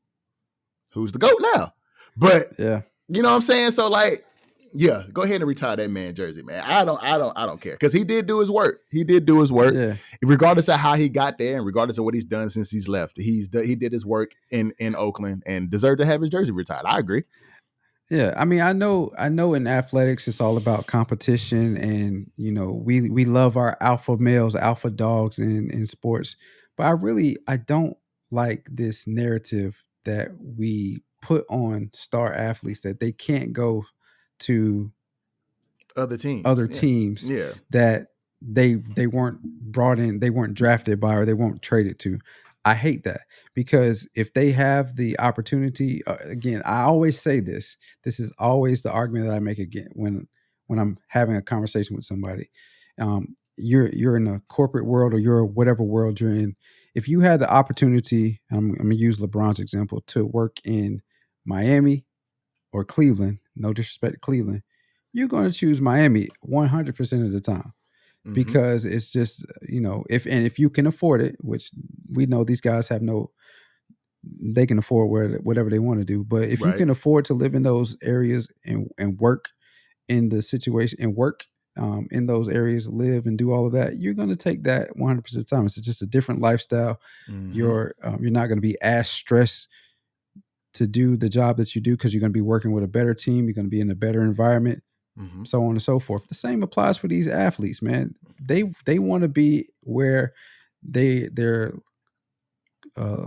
who's the GOAT now. But, you know what I'm saying? So, like, yeah, go ahead and retire that man jersey, man. I don't care, because he did do his work. Yeah. Regardless of how he got there, and regardless of what he's done since he's left, he did his work in Oakland and deserved to have his jersey retired. I agree. Yeah, I mean, I know in athletics it's all about competition, and we love our alpha males, alpha dogs in sports. But I don't like this narrative that we put on star athletes that they can't go to other teams that they weren't brought in, they weren't drafted by, or they weren't traded to. I hate that, because if they have the opportunity, again, I always say this is always the argument that I make again when I'm having a conversation with somebody. You're in a corporate world, or you're whatever world you're in. If you had the opportunity, I'm going to use LeBron's example, to work in Miami or Cleveland, no disrespect to Cleveland, you're going to choose Miami 100% of the time, because it's just, if you can afford it, which we know these guys have no they can afford whatever they want to do. But if you Right. can afford to live in those areas and work in the situation and work in those areas, live and do all of that, you're going to take that 100% of the time. It's just a different lifestyle. Mm-hmm. You're not going to be as stressed to do the job that you do because you're going to be working with a better team. You're going to be in a better environment, Mm-hmm. so on and so forth. The same applies for these athletes, man. They want to be where their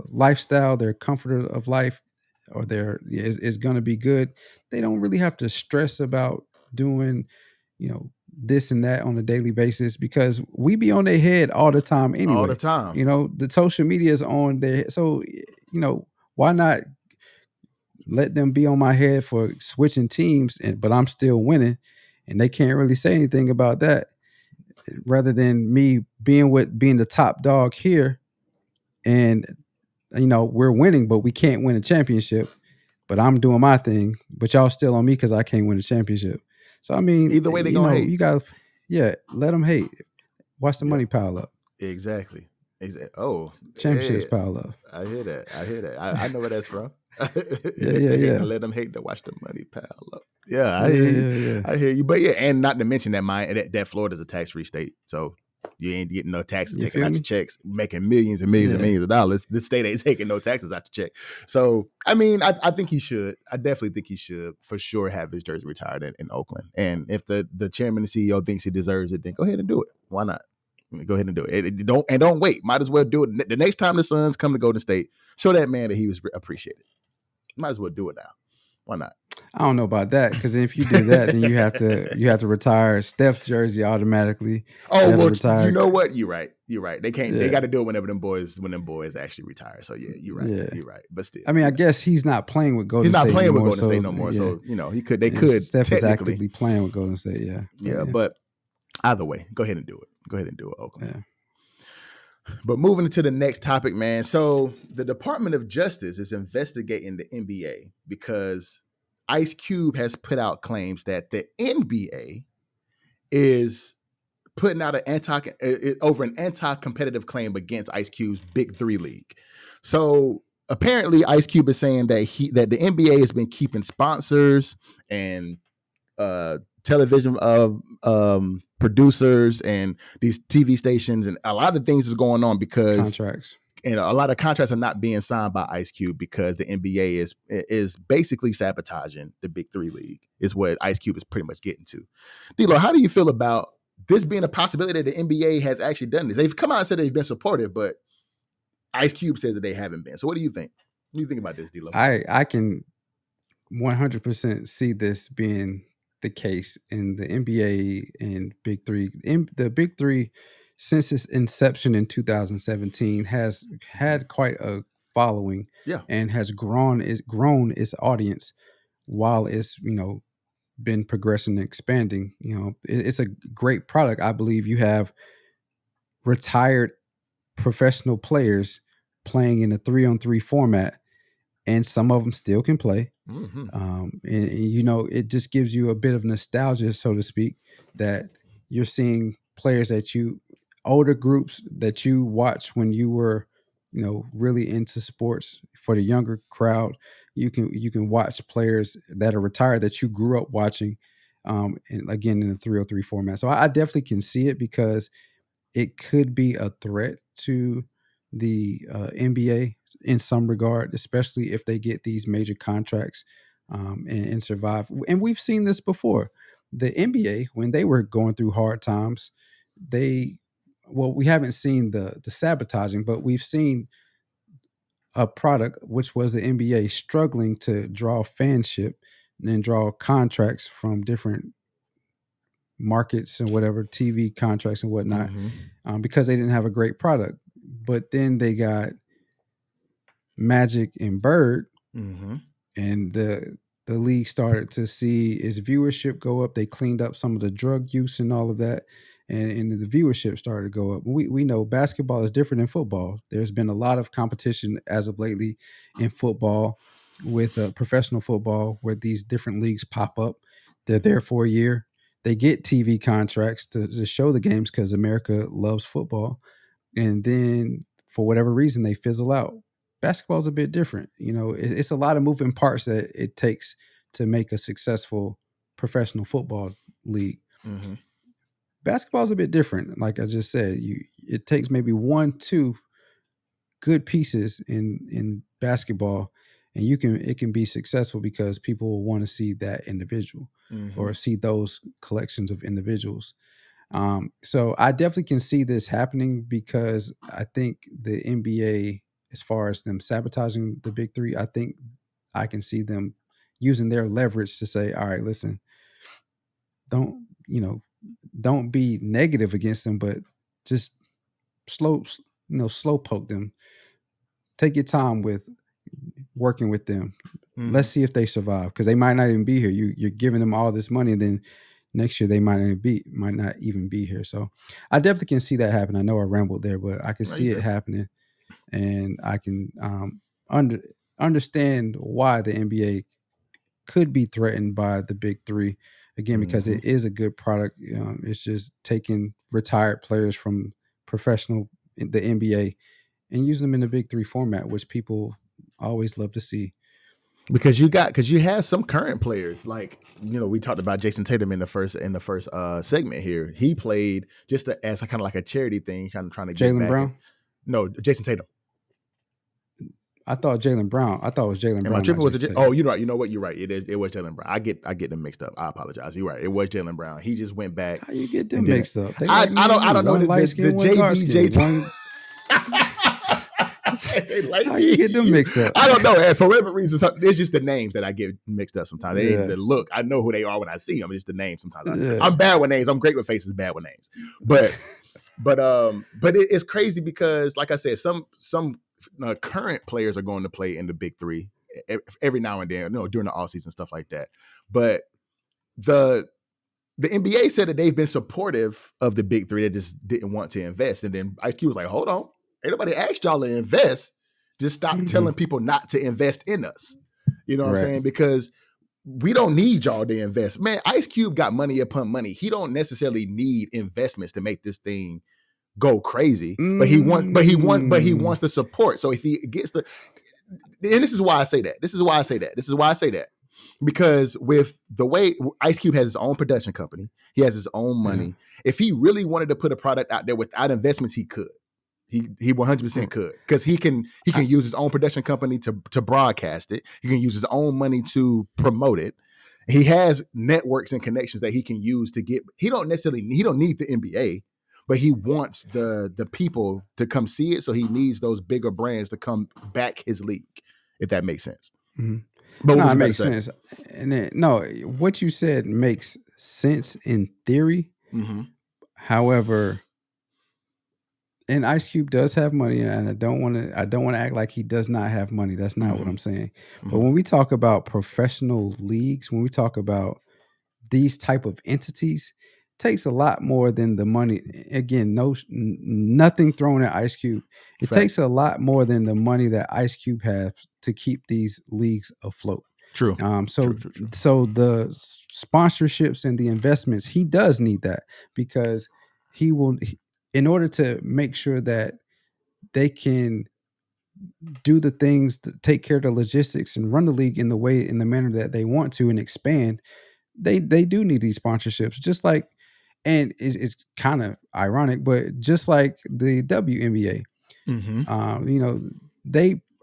lifestyle, their comfort of life, or their is going to be good. They don't really have to stress about doing, this and that on a daily basis because we be on their head all the time All the anyway. time. The social media is on their, so why not let them be on my head for switching teams, but I'm still winning, and they can't really say anything about that. Rather than me being the top dog here, and we're winning, but we can't win a championship. But I'm doing my thing, but y'all still on me because I can't win a championship. So I mean, Either way, they gonna hate. you got, let them hate. Watch the Yep. money pile up. Exactly. Oh, Championships yeah. pile up. I hear that. I know where that's from. Yeah. Let them hate to watch the money pile up. Yeah, I Yeah, hear you. yeah. I hear you. But yeah, and not to mention that Florida's a tax-free state, so you ain't getting no taxes You taken feel out me? your checks, making millions and millions and millions of dollars. This state ain't taking no taxes out your check. So I mean, I think he should. I definitely think he should for sure have his jersey retired in Oakland. And if the chairman and CEO thinks he deserves it, then go ahead and do it. Why not? Go ahead and do it. Don't wait. Might as well do it. The next time the Suns come to Golden State, show that man that he was appreciated. Might as well do it now. Why not? I don't know about that because if you did that, then you have to retire Steph's jersey automatically. Oh well, retire. you know what? You're right. They can't. Yeah. They got to do it when them boys actually retire. So yeah, you're right. Yeah. You're right. But still, I mean, I guess he's not playing with Golden State. He's not playing with anymore, Golden State no more. Yeah. So he could. They could. Steph is technically actively playing with Golden State. Yeah. Yeah, but either way, go ahead and do it. Go ahead and do it, Oakland. Yeah. But moving to the next topic, man. So the Department of Justice is investigating the NBA because Ice Cube has put out claims that the NBA is putting out an anti-competitive claim against Ice Cube's Big Three league. So apparently, Ice Cube is saying that the NBA has been keeping sponsors and television producers and these TV stations, and a lot of things is going on because contracts. And a lot of contracts are not being signed by Ice Cube because the NBA is basically sabotaging the Big Three league, is what Ice Cube is pretty much getting to. D-Lo, how do you feel about this being a possibility that the NBA has actually done this? They've come out and said they've been supportive, but Ice Cube says that they haven't been. So what do you think? What do you think about this, D-Lo? I can 100% see this being the case in the NBA and Big Three. The Big Three, since its inception in 2017, has had quite a following, and has grown its audience while it's been progressing and expanding. It's a great product. I believe you have retired professional players playing in a 3-on-3 format, and some of them still can play. Mm-hmm. And it just gives you a bit of nostalgia, so to speak, that you're seeing players older groups that you watched when you were, really into sports. For the younger crowd, you can watch players that are retired that you grew up watching, and again in the 303 format. So I definitely can see it because it could be a threat to the NBA in some regard, especially if they get these major contracts and survive. And we've seen this before. The NBA, when they were going through hard times, we haven't seen the sabotaging, but we've seen a product, which was the NBA, struggling to draw fanship and draw contracts from different markets and whatever, TV contracts and whatnot, because they didn't have a great product. But then they got Magic and Bird, and the league started to see its viewership go up. They cleaned up some of the drug use and all of that, and the viewership started to go up. We know basketball is different than football. There's been a lot of competition as of lately in football with professional football, where these different leagues pop up. They're there for a year. They get TV contracts to show the games because America loves football. And then for whatever reason, they fizzle out. basketball's a bit different. It's a lot of moving parts that it takes to make a successful professional football league. Mm-hmm. Basketball's a bit different. Like I just said, it takes maybe 1-2 good pieces in basketball, and it can be successful because people will want to see that individual or see those collections of individuals. So I definitely can see this happening because I think the NBA, as far as them sabotaging the big three, I think I can see them using their leverage to say, all right, listen, don't, don't be negative against them, but just slow poke them. Take your time with working with them. Let's see if they survive, because they might not even be here. You're giving them all this money, and then next year they might not even be here. So I definitely can see that happen. I know I rambled there, but I can see it happening, and I can understand why the NBA could be threatened by the big three again, because it is a good product. It's just taking retired players from the NBA and using them in the big three format, which people always love to see. Because you have some current players, like, we talked about Jason Tatum in the first segment here. He played just as kind of like a charity thing, kind of trying to get Jaylen back. Brown? No, Jason Tatum. I thought Jaylen Brown. I thought it was Jaylen Brown. My tripping was you're right. You know what? You're right. It was Jaylen Brown. I get them mixed up. I apologize. You're right. It was Jaylen Brown. He just went back. How you get them mixed up? I don't know the JBJ. How you get them mixed up? I don't know. And for whatever reason, it's just the names that I get mixed up sometimes. They ain't the look. I know who they are when I see them. It's just the names sometimes. I'm bad with names. I'm great with faces, bad with names. But it's crazy because, like I said, some current players are going to play in the big three every now and then, during the offseason, stuff like that. But the NBA said that they've been supportive of the big three. They just didn't want to invest. And then Ice Cube was like, hold on. Ain't nobody asked y'all to invest. Just stop telling people not to invest in us. You know what I'm saying? Because we don't need y'all to invest. Man, Ice Cube got money upon money. He don't necessarily need investments to make this thing go crazy. But he wants the support. So if he gets and this is why I say that. Because with the way Ice Cube has his own production company, he has his own money. If he really wanted to put a product out there without investments, he could. He 100% could, because he can use his own production company to broadcast it. He can use his own money to promote it. He has networks and connections that he can use to get. He don't need the NBA, but he wants the people to come see it. So he needs those bigger brands to come back his league, if that makes sense. Mm-hmm. But it makes sense. And then, what you said makes sense in theory. Mm-hmm. However, and Ice Cube does have money, and I don't want to act like he does not have money. That's not what I'm saying. Mm-hmm. But when we talk about professional leagues, when we talk about these type of entities, it takes a lot more than the money. Again, nothing thrown at Ice Cube. It takes a lot more than the money that Ice Cube has to keep these leagues afloat. True. So the sponsorships and the investments, he does need that, because he will. In order to make sure that they can do the things to take care of the logistics and run the league in the manner that they want to and expand, they do need these sponsorships. Just like, and it's kind of ironic, but just like the WNBA,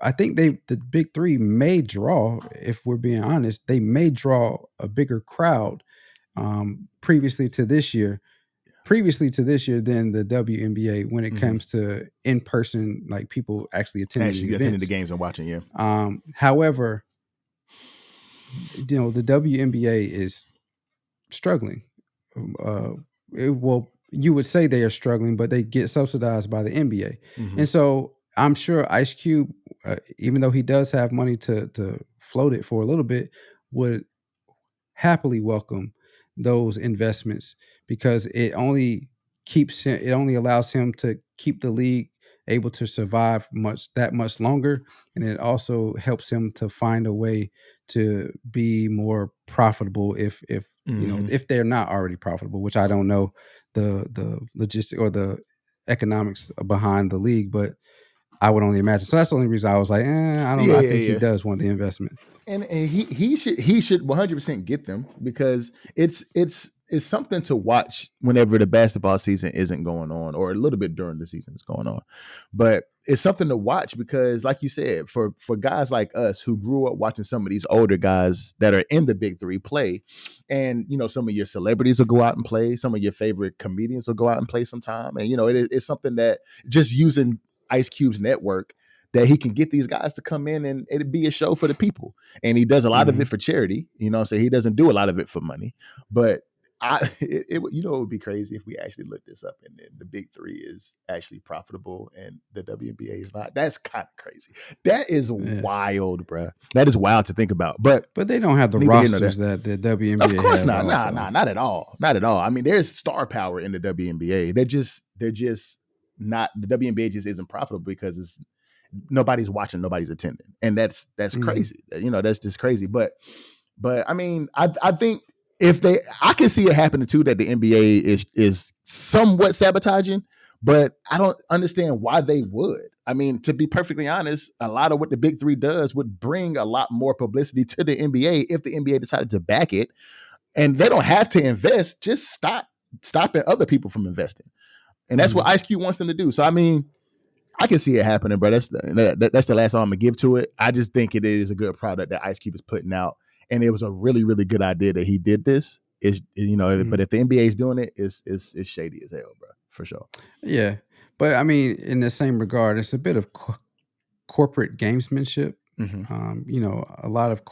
I think the big three may draw, if we're being honest, they may draw a bigger crowd previously to this year than the WNBA when it comes to in-person, like people actually attending the games and watching. However, the WNBA is struggling. You would say they are struggling, but they get subsidized by the NBA. And so I'm sure Ice Cube, even though he does have money to float it for a little bit, would happily welcome those investments, because it only allows him to keep the league able to survive that much longer, and it also helps him to find a way to be more profitable if if they're not already profitable, which I don't know the logistic or the economics behind the league, but I would only imagine. So that's the only reason I was like, I don't know. I think he does want the investment. And he should 100% get them, because it's something to watch whenever the basketball season isn't going on, or a little bit during the season is going on. But it's something to watch because, like you said, for guys like us who grew up watching some of these older guys that are in the big three play, and some of your celebrities will go out and play, some of your favorite comedians will go out and play sometime, and it's something that just using Ice Cube's network, that he can get these guys to come in and it'd be a show for the people. And he does a lot of it for charity. What I'm saying? He doesn't do a lot of it for money. But it would be crazy if we actually looked this up and then the big three is actually profitable and the WNBA is not. That's kind of crazy. That is wild, bro. That is wild to think about. But they don't have the rosters that the WNBA Of course has not. also. Nah, not at all. Not at all. I mean, there's star power in the WNBA. They're just not, the WNBA just isn't profitable because nobody's watching, nobody's attending, and that's crazy. That's just crazy. But I mean, I think I can see it happening too, that the NBA is somewhat sabotaging, but I don't understand why they would. I mean, to be perfectly honest, a lot of what the big three does would bring a lot more publicity to the NBA if the NBA decided to back it, and they don't have to invest. Just stopping other people from investing, and that's what Ice Cube wants them to do. So I mean, I can see it happening, bro. That's the last I'm gonna give to it. I just think it is a good product that Ice Cube is putting out, and it was a really, really good idea that he did this. But if the NBA is doing it, it's shady as hell, bro, for sure. Yeah, but I mean, in the same regard, it's a bit of corporate gamesmanship. A lot of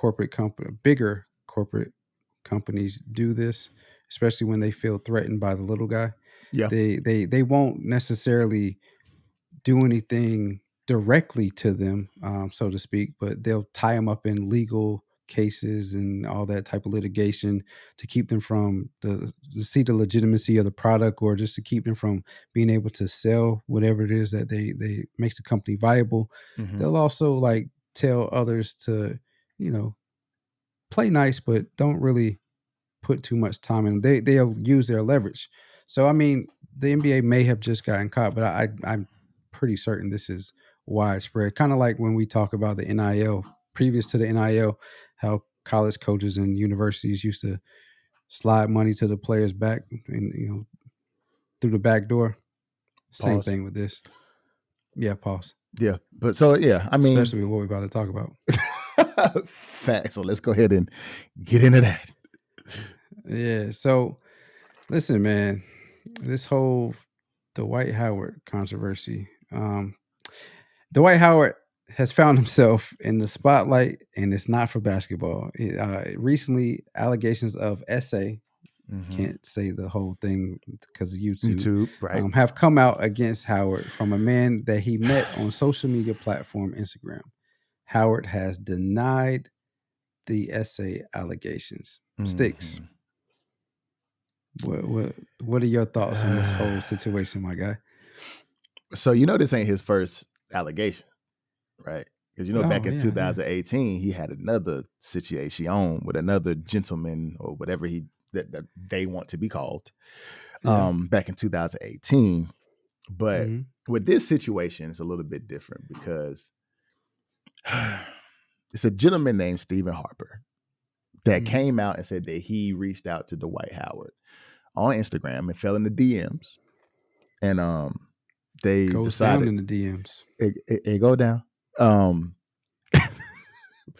bigger corporate companies do this, especially when they feel threatened by the little guy. Yeah, they won't necessarily do anything directly to them, so to speak, but they'll tie them up in legal cases and all that type of litigation to keep them from to see the legitimacy of the product, or just to keep them from being able to sell whatever it is that they makes the company viable. They'll also like tell others to, play nice, but don't really put too much time in. They'll use their leverage. So I mean, the NBA may have just gotten caught, but I'm pretty certain this is widespread. Kind of like when we talk about the NIL, previous to the NIL, how college coaches and universities used to slide money to the players back and through the back door. Same Pause. thing with this. Yeah, pause. Yeah, but so yeah, I mean, especially with what we're about to talk about. Facts. So let's go ahead and get into that. Yeah. So listen, man, this whole Dwight Howard controversy. Dwight Howard has found himself in the spotlight, and it's not for basketball. Recently, allegations of essay, can't say the whole thing because of YouTube, right, have come out against Howard from a man that he met on social media platform Instagram. Howard has denied the essay allegations. Sticks. What are your thoughts on this whole situation, my guy? So this ain't his first allegation, right? Because back in 2018, he had another situation with another gentleman or whatever that they want to be called. Back in 2018, but with this situation, it's a little bit different because it's a gentleman named Stephen Harper that came out and said that he reached out to Dwight Howard on Instagram and fell in the DMs, and they decided down in the DMs. It go down.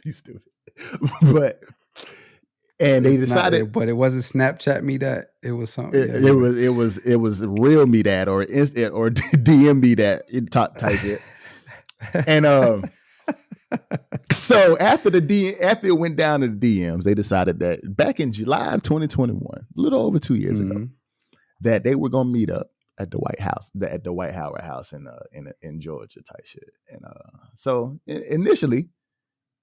Be stupid, and they decided, but it wasn't Snapchat me that. It was something. It was real me that or DM me that type shit, and so after it went down to the DMs, they decided that back in July of 2021, a little over 2 years ago, that they were gonna meet up at the Dwight Howard house in Georgia type shit. And so initially,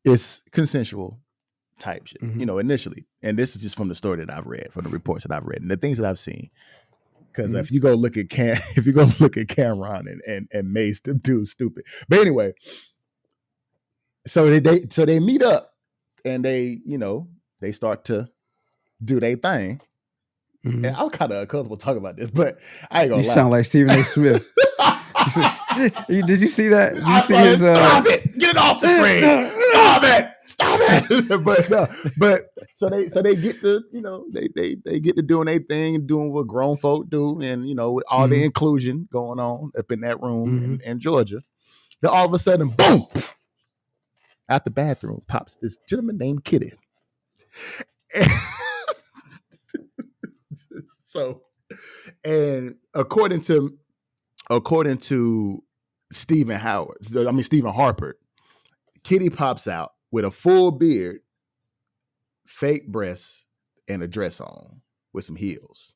it's consensual type shit, initially. And this is just from the story that I've read, from the reports that I've read, and the things that I've seen. Because if you go look at Cameron and Mace, the dude's stupid. But anyway. So they meet up and they start to do their thing. And I'm kind of uncomfortable talking about this, but I ain't gonna lie. You sound like Stephen A. Smith. Did you see that? Did you I see saw it. his? Stop it! Get it off the screen! Stop it! Stop it! but no, but so they get to they get to doing their thing, doing what grown folk do, and with all the inclusion going on up in that room in Georgia. Then all of a sudden, boom! Out the bathroom pops this gentleman named Kitty. So, and according to Stephen Harper, Kitty pops out with a full beard, fake breasts, and a dress on with some heels.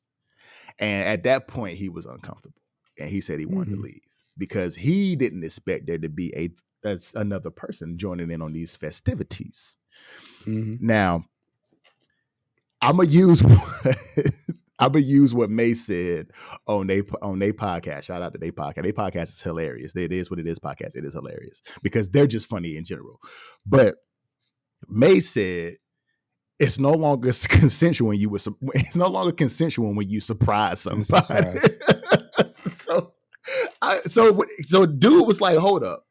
And at that point, he was uncomfortable, and he said he wanted to leave because he didn't expect there to be another person joining in on these festivities. Now, I'm gonna use what May said on their podcast. Shout out to their podcast. Their podcast is hilarious. It is what it is. Podcast. It is hilarious because they're just funny in general. But May said it's no longer consensual when it's no longer consensual when you surprise somebody. So dude was like, hold up.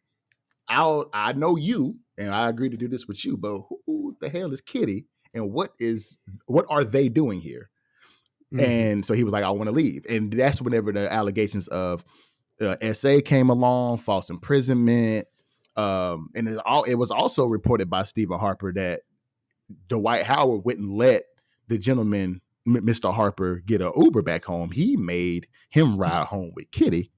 I know you and I agree to do this with you, but who the hell is Kitty and what are they doing here? And so he was like, I want to leave. And that's whenever the allegations of SA came along, false imprisonment. And it was also reported by Stephen Harper that Dwight Howard wouldn't let the gentleman, Mr. Harper, get an Uber back home. He made him ride home with Kitty.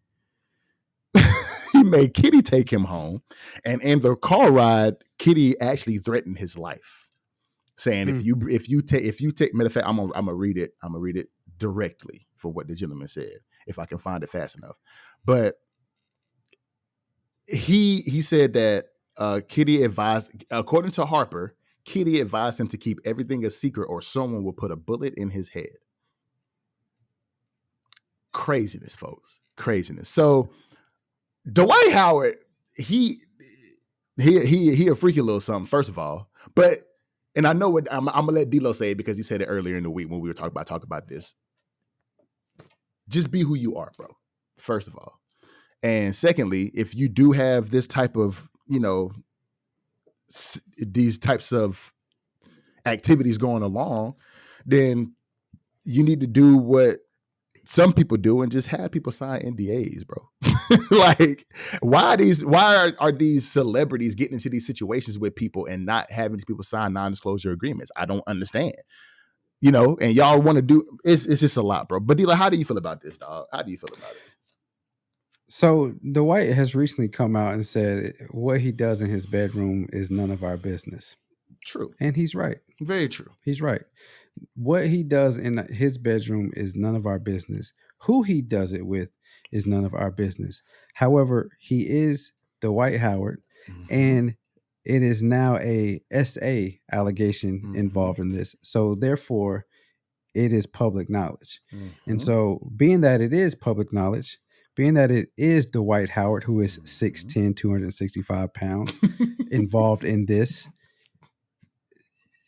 He made Kitty take him home. And in the car ride, Kitty actually threatened his life, saying, if you take, matter of fact, I'm gonna read it. I'm gonna read it directly for what the gentleman said, if I can find it fast enough. But he said that Kitty advised, according to Harper, Kitty advised him to keep everything a secret or someone will put a bullet in his head. Craziness, folks. Craziness. So Dwight Howard, he a freaky little something, first of all. But, and I know what I'm gonna let D-Lo say it because he said it earlier in the week when we were talking about this. Just be who you are, bro. First of all. And secondly, if you do have this type of, these types of activities going along, then you need to do what some people do and just have people sign NDAs, bro. Like, why are these celebrities getting into these situations with people and not having these people sign non-disclosure agreements? I don't understand. And y'all want to do it's just a lot, bro. But Dila, how do you feel about this, dog? How do you feel about it? So Dwight has recently come out and said what he does in his bedroom is none of our business. True. And he's right. Very true. He's right. What he does in his bedroom is none of our business. Who he does it with is none of our business. However, he is Dwight Howard, and it is now a SA allegation involved in this. So therefore, it is public knowledge. And so being that it is public knowledge, being that it is Dwight Howard, who is 6'10", 265 pounds, involved in this,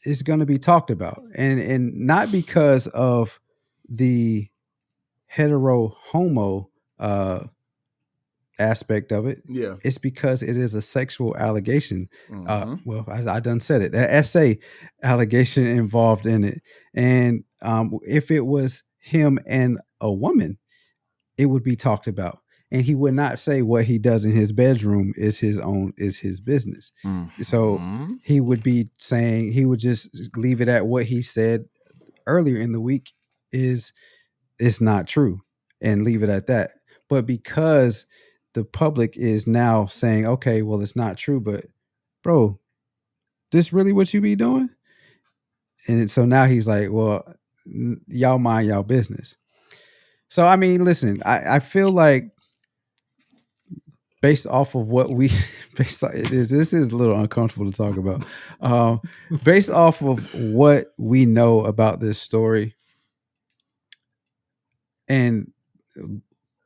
is going to be talked about. And not because of the hetero-homo aspect of it. Yeah. It's because it is a sexual allegation. Well, I done said it. An essay allegation involved in it. And if it was him and a woman, it would be talked about. And he would not say what he does in his bedroom is his business. So he would be saying, he would just leave it at what he said earlier in the week is it's not true and leave it at that. But because the public is now saying, okay, well, it's not true, but bro, this really what you be doing? And so now he's like, well, y'all mind y'all business. So, I mean, listen, I feel like based off of what we, this is a little uncomfortable to talk about. Based off of what we know about this story and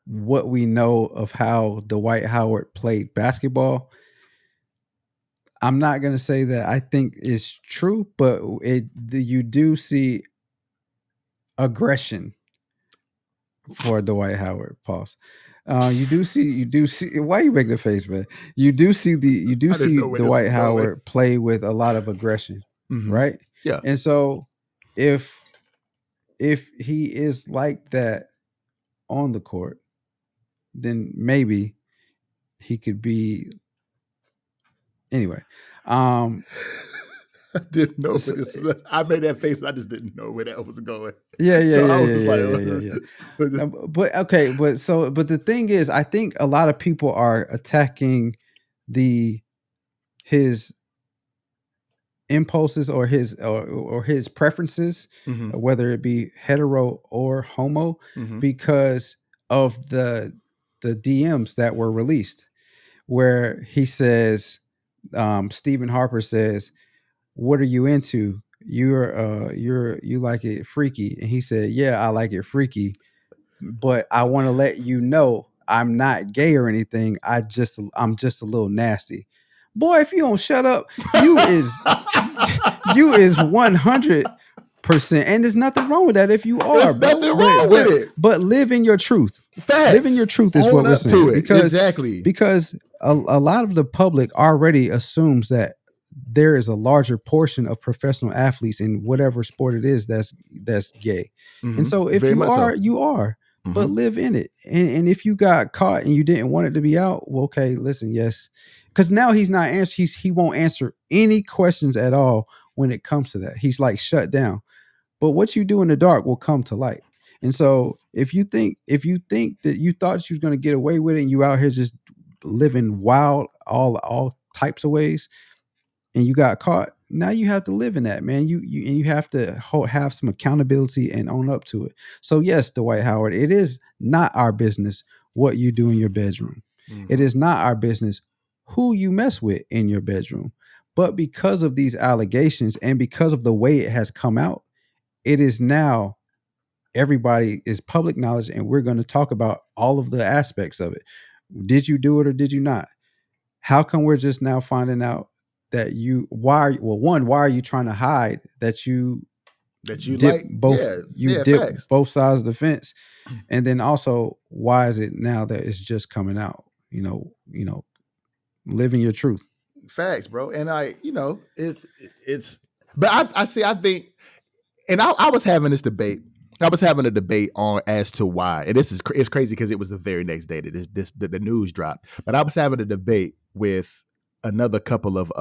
what we know of how Dwight Howard played basketball, I'm not going to say that I think it's true, but you do see aggression for Dwight Howard. Pause. You do see. Why you making the face, man? You do see I didn't know where this was Dwight going. Howard play with a lot of aggression, right? Yeah. And so if he is like that on the court, then maybe he could be. Anyway, I didn't know where this. I made that face, but I just didn't know where that was going. Yeah. So I was just like, but okay, but the thing is, I think a lot of people are attacking his impulses or his preferences, whether it be hetero or homo, because of the DMs that were released, where he says, Stephen Harper says, "What are you into? You like it freaky?" And he said, "Yeah, I like it freaky, but I want to let you know I'm not gay or anything. I'm just a little nasty." Boy, if you don't shut up, you is 100%, and there's nothing wrong with that if you are. There's nothing wrong with it. But live in your truth. Facts. Live in your truth is what we're saying. Exactly. Because a lot of the public already assumes that there is a larger portion of professional athletes in whatever sport it is that's gay. And so if you are, but live in it. And if you got caught and you didn't want it to be out, well, okay, listen, yes. Because now he's not he won't answer any questions at all when it comes to that. He's like shut down. But what you do in the dark will come to light. And so if you think that you thought you was going to get away with it and you out here just living wild all types of ways, and you got caught, now you have to live in that, man. You have to have some accountability and own up to it. So yes, Dwight Howard, it is not our business what you do in your bedroom. It is not our business who you mess with in your bedroom. But because of these allegations and because of the way it has come out, it is now everybody is public knowledge, and we're going to talk about all of the aspects of it. Did you do it or did you not? How come we're just now finding out that why are you trying to hide that you dip both sides of the fence? And then also, why is it now that it's just coming out? Living your truth. Facts, bro. And it's but I think, and I was having this debate. I was having a debate on as to why, and it's crazy because it was the very next day that the news dropped. But I was having a debate with another couple of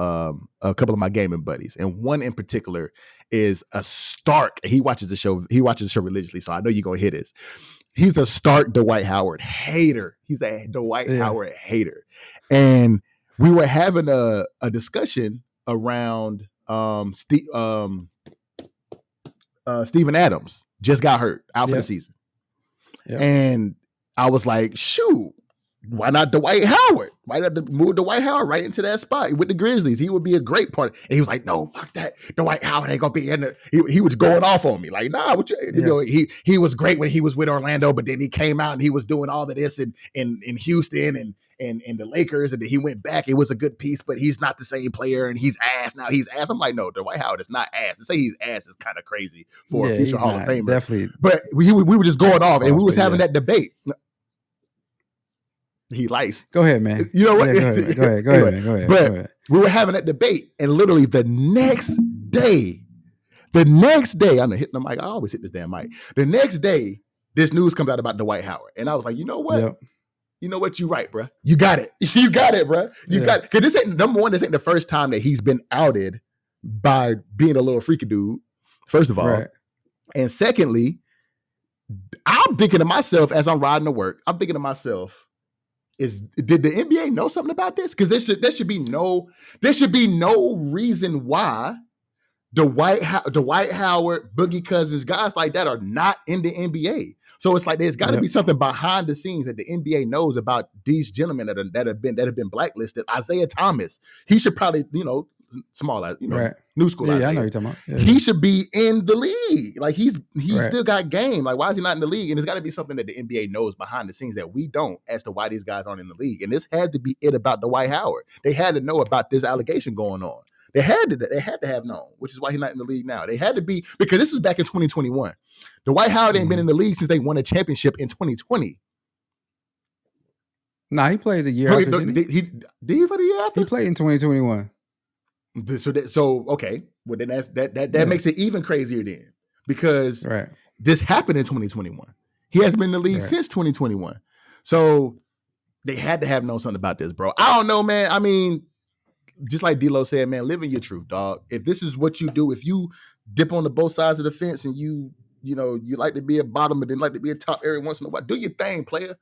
my gaming buddies, and one in particular is a stark. He watches the show religiously, so I know you're gonna hear this. He's a stark Dwight Howard hater. He's a Dwight Howard hater, and we were having a discussion around Steven Adams just got hurt out for the season. Yep. And I was like, shoot, why not Dwight Howard? Why not move Dwight Howard right into that spot with the Grizzlies? He would be a great part. And he was like, no, fuck that. Dwight Howard ain't gonna be in there. He was going off on me. Like, nah, he was great when he was with Orlando, but then he came out and he was doing all of this in Houston and the Lakers, and then he went back. It was a good piece, but he's not the same player, and he's ass. Now he's ass. I'm like, no, Dwight Howard is not ass. To say he's ass is kind of crazy for a future Hall of Famer. Definitely. But we were just going off, and we was having that debate. He lies. Go ahead, man. You know what? Yeah, go ahead, man. Go ahead. We were having that debate, and literally the next day, I'm gonna hit the mic. I always hit this damn mic. The next day, this news comes out about Dwight Howard, and I was like, you know what? Yep. You know what? You're right, bro. You got it. You got it, bro. You got it. Because this ain't, number one, this ain't the first time that he's been outed by being a little freaky dude, first of all. Right. And secondly, I'm thinking to myself as I'm riding to work, did the NBA know something about this? Because there should be no reason why Dwight Howard, Boogie Cousins, guys like that are not in the NBA. So it's like there's got to be something behind the scenes that the NBA knows about these gentlemen that have been blacklisted. Isaiah Thomas, he should probably small as right. New school. Yeah, I know you're talking about. Yeah, he should be in the league. Like he's still got game. Like why is he not in the league? And there's got to be something that the NBA knows behind the scenes that we don't as to why these guys aren't in the league. And this had to be it about Dwight Howard. They had to know about this allegation going on. They had to have known, which is why he's not in the league now. They had to be, because this was back in 2021. Dwight Howard ain't been in the league since they won a championship in 2020. Nah, he played the year Oh, after, didn't he? Did he play the year after? He played in 2021. So okay. Well, then that Yeah. makes it even crazier then, because Right. this happened in 2021. He hasn't been in the league since 2021. So they had to have known something about this, bro. I don't know, man. I mean, just like D-Lo said, man, live in your truth, dog. If this is what you do, if you dip on the both sides of the fence and you like to be a bottom but then like to be a top every once in a while, do your thing, player.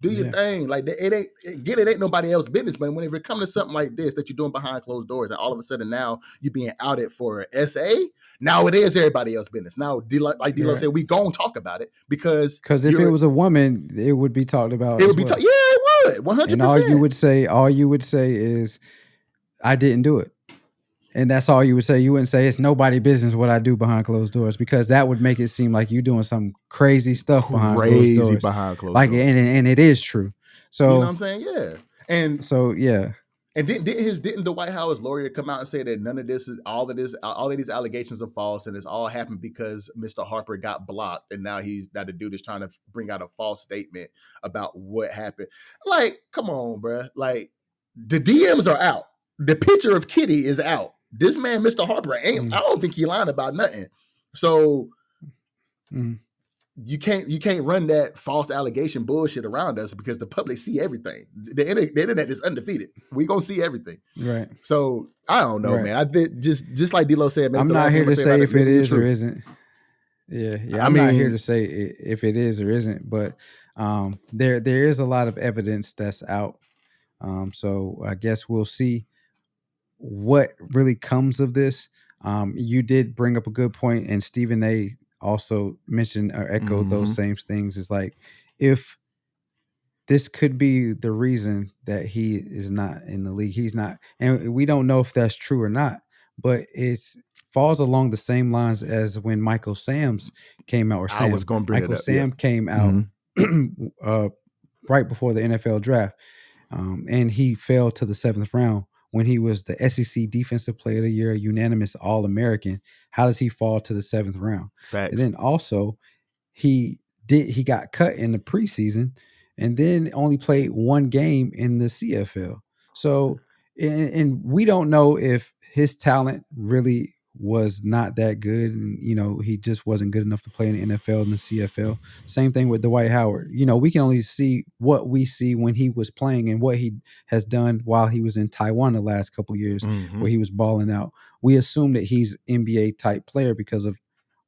Do your thing. Like, it ain't nobody else's business. But whenever it comes to something like this that you're doing behind closed doors, and all of a sudden now you're being outed for SA, now it is everybody else's business. Now, like D-Lo said, we gonna talk about it because if it was a woman, it would be talked about. It would be yeah, it would 100%. And all you would say is, I didn't do it. And that's all you would say. You wouldn't say it's nobody's business what I do behind closed doors, because that would make it seem like you doing some crazy stuff behind closed doors. Like, and it is true. So you know what I'm saying? Yeah. And so yeah. And didn't Dwight Howard's lawyer come out and say that none of this is all of these allegations are false, and it's all happened because Mr. Harper got blocked, and now the dude is trying to bring out a false statement about what happened. Like, come on, bro. Like, the DMs are out. The picture of Kitty is out. This man, Mr. Harper, ain't. I don't think he lying about nothing. So you can't run that false allegation bullshit around us, because the public see everything. The internet is undefeated. We gonna see everything. Right. So I don't know, man. I think just like D-Lo said, man, I'm not here to say if it is or isn't. Yeah. I'm not here to say if it is or isn't, but there is a lot of evidence that's out. So I guess we'll see what really comes of this. You did bring up a good point, and Stephen A. also mentioned or echoed those same things. It's like, if this could be the reason that he is not in the league, he's not, and we don't know if that's true or not, but it's falls along the same lines as when Michael Sam's came out, or Sam. I was going to bring Michael it up. Sam came out right before the NFL draft, and he fell to the 7th round when he was the SEC Defensive Player of the Year, unanimous All-American. How does he fall to the 7th round? Facts. And then also he got cut in the preseason, and then only played one game in the CFL. So, and we don't know if his talent really was not that good, and he just wasn't good enough to play in the NFL and the CFL. Same thing with Dwight Howard. We can only see what we see when he was playing and what he has done while he was in Taiwan the last couple of years, where he was balling out. We assume that he's NBA type player because of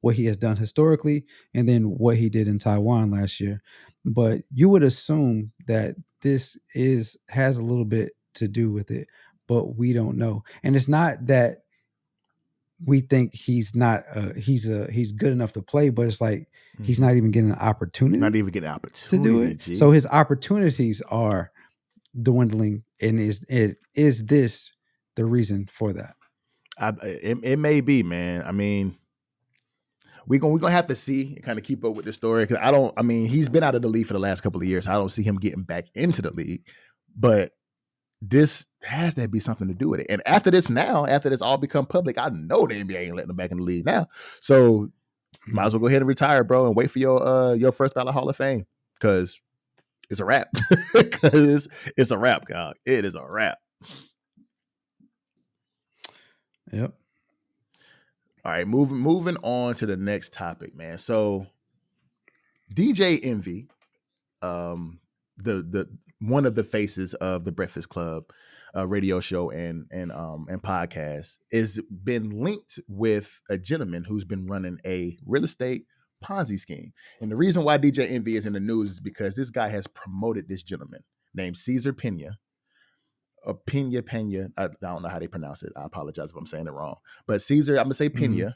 what he has done historically, and then what he did in Taiwan last year. But you would assume that this has a little bit to do with it, but we don't know. And it's not that we think he's not he's good enough to play, but it's like he's not even getting an opportunity. Not even getting an opportunity to do it. G. So his opportunities are dwindling, and is this the reason for that? It may be, man. I mean, we're gonna have to see and kind of keep up with the story, because he's been out of the league for the last couple of years. I don't see him getting back into the league, but this has to be something to do with it. And after this all become public, I know the NBA ain't letting him back in the league now. So might as well go ahead and retire, bro, and wait for your first ballot Hall of Fame, because it's a wrap. Because it's a wrap, God. It is a wrap. Yep. All right, moving on to the next topic, man. So DJ Envy, the one of the faces of the Breakfast Club radio show and podcast, is been linked with a gentleman who's been running a real estate Ponzi scheme. And the reason why DJ Envy is in the news is because this guy has promoted this gentleman named Cesar Pena. Or Pena. I don't know how they pronounce it. I apologize if I'm saying it wrong. But Cesar, I'm gonna say Pena.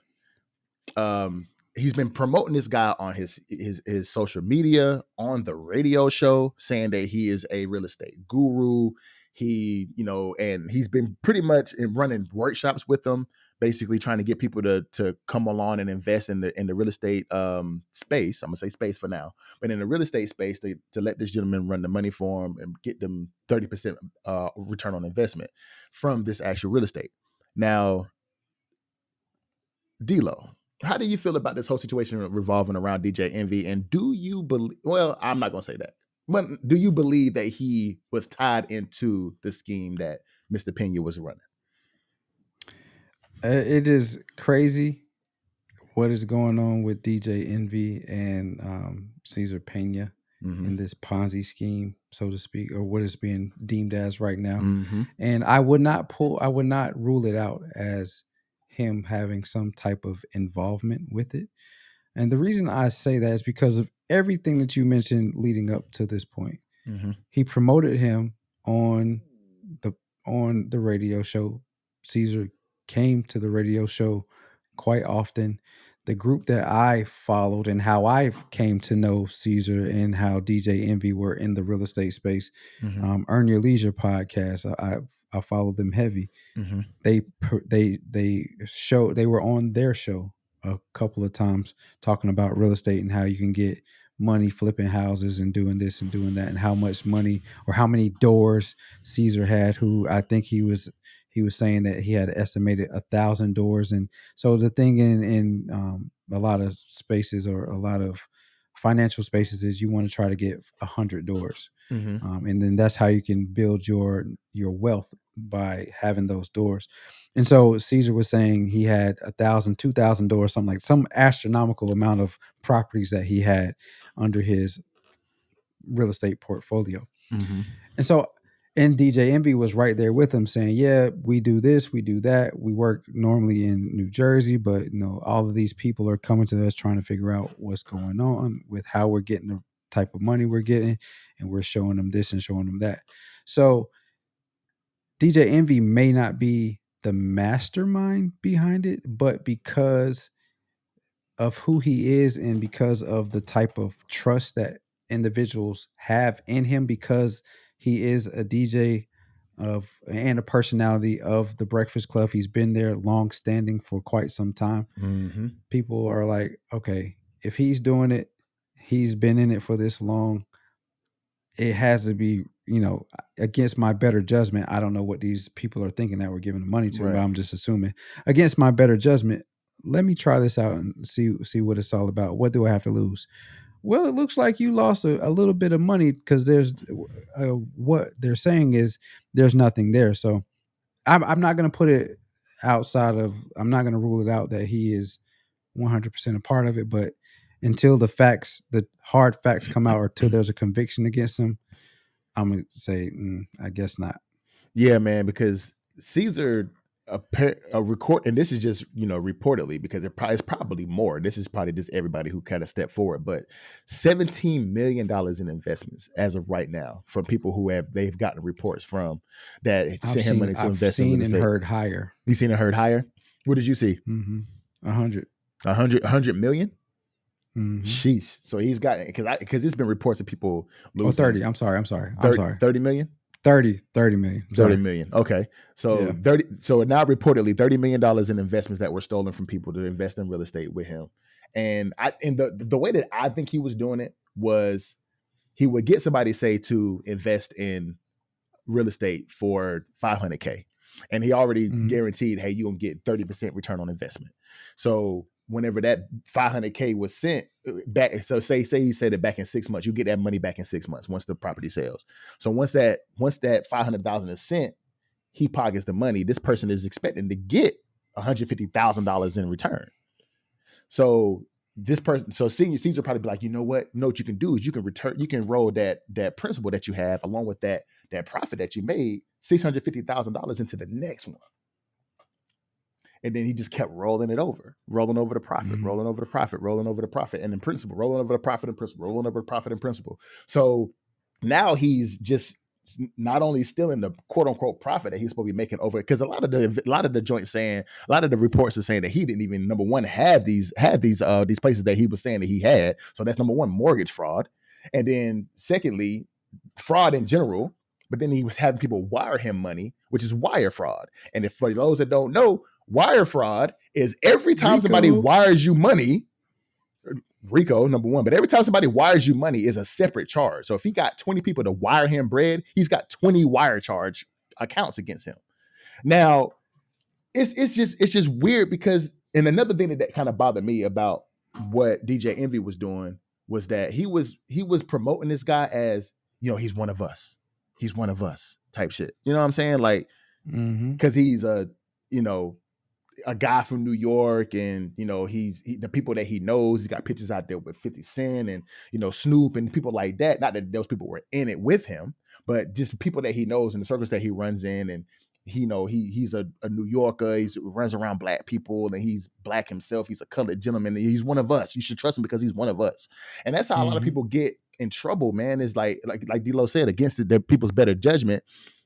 He's been promoting this guy on his social media, on the radio show, saying that he is a real estate guru. He, and he's been pretty much running workshops with them, basically trying to get people to come along and invest in the real estate space. I'm gonna say space for now, but in the real estate space, to let this gentleman run the money for him and get them 30% return on investment from this actual real estate. Now, D-Lo, how do you feel about this whole situation revolving around DJ Envy? And do you believe? Well, I'm not gonna say that. But do you believe that he was tied into the scheme that Mr. Pena was running? It is crazy what is going on with DJ Envy and Cesar Pena Mm-hmm. in this Ponzi scheme, so to speak, or what is being deemed as right now. Mm-hmm. And I would not rule it out as him having some type of involvement with it. And the reason I say that is because of everything that you mentioned leading up to this point. Mm-hmm. He promoted him on the radio show. Caesar came to the radio show quite often. The group that I followed and how I came to know Caesar and how DJ Envy were in the real estate space, Mm-hmm. Earn Your Leisure podcast. I followed them heavy. Mm-hmm. They were on their show a couple of times talking about real estate and how you can get money flipping houses and doing this and doing that, and how much money or how many doors Caesar had, who I think he was saying that he had estimated 1,000 doors. And so the thing in a lot of spaces or a lot of financial spaces is you want to try to get 100 doors. Mm-hmm. And then that's how you can build your wealth, by having those doors. And so Caesar was saying he had 1,000, 2,000 doors, something like some astronomical amount of properties that he had under his real estate portfolio. Mm-hmm. And so, and DJ Envy was right there with him saying, yeah, we do this, we do that. We work normally in New Jersey, but all of these people are coming to us trying to figure out what's going on with how we're getting the type of money we're getting. And we're showing them this and showing them that. So DJ Envy may not be the mastermind behind it, but because of who he is and because of the type of trust that individuals have in him, because he is a DJ and a personality of the Breakfast Club. He's been there long standing for quite some time. Mm-hmm. People are like, okay, if he's doing it, he's been in it for this long. It has to be, against my better judgment. I don't know what these people are thinking that we're giving the money to, Right. but I'm just assuming against my better judgment. Let me try this out and see what it's all about. What do I have to lose? Well, it looks like you lost a little bit of money, because there's what they're saying is there's nothing there. So I'm not going to put it outside of, I'm not going to rule it out that he is 100% a part of it, but until the hard facts come out, or till there's a conviction against him, I'm going to say, I guess not. Yeah, man, because Caesar a record, and this is just reportedly, because it's probably more. This is probably just everybody who kind of stepped forward, but $17 million in investments as of right now from people who they've gotten reports from that sent him money to invest in real estate. I've seen and heard higher. You seen and heard higher? What did you see? 100 million. Mm-hmm. Sheesh. So he's got, because it's been reports of people losing. 30. I'm sorry. 30 million. 30 million. Sorry. 30 million. Okay. So Yeah. 30. So now reportedly $30 million in investments that were stolen from people to invest in real estate with him. And the way that I think he was doing it was he would get somebody, say, to invest in real estate for $500K. And he already guaranteed, hey, you're going to get 30% return on investment. So whenever that $500K was sent back, so say he said it back in 6 months, you get that money back in 6 months once the property sells. So once that $500,000 is sent, he pockets the money. This person is expecting to get $150,000 in return. So this person, so Caesar probably be like, you know what you can do is you can roll that principal that you have along with that profit that you made, $650,000 into the next one. And then he just kept rolling over the profit, rolling over the profit, and then principal, rolling over the profit and principal, rolling over the profit and principal. So now he's just not only stealing the quote unquote profit that he's supposed to be making over, because a lot of the joints saying, a lot of the reports are saying that he didn't even, number one, have these places that he was saying that he had. So that's number one, mortgage fraud. And then secondly, fraud in general. But then he was having people wire him money, which is wire fraud. And if for those that don't know, wire fraud is every time somebody wires you money, RICO, number one, but every time somebody wires you money is a separate charge. So if he got 20 people to wire him bread, he's got 20 wire charge accounts against him. Now, it's just weird because, and another thing that kind of bothered me about what DJ Envy was doing was that he was promoting this guy as, he's one of us. He's one of us type shit. You know what I'm saying? Like, because he's you know, a guy from New York, and the people that he knows, he's got pictures out there with 50 Cent and Snoop and people like that. Not that those people were in it with him, but just people that he knows and the circles that he runs in. And he's a New Yorker. He runs around black people, and he's black himself. He's a colored gentleman. He's one of us. You should trust him because he's one of us. And that's how a lot of people get in trouble, man. Is like D-Lo said, against the people's better judgment.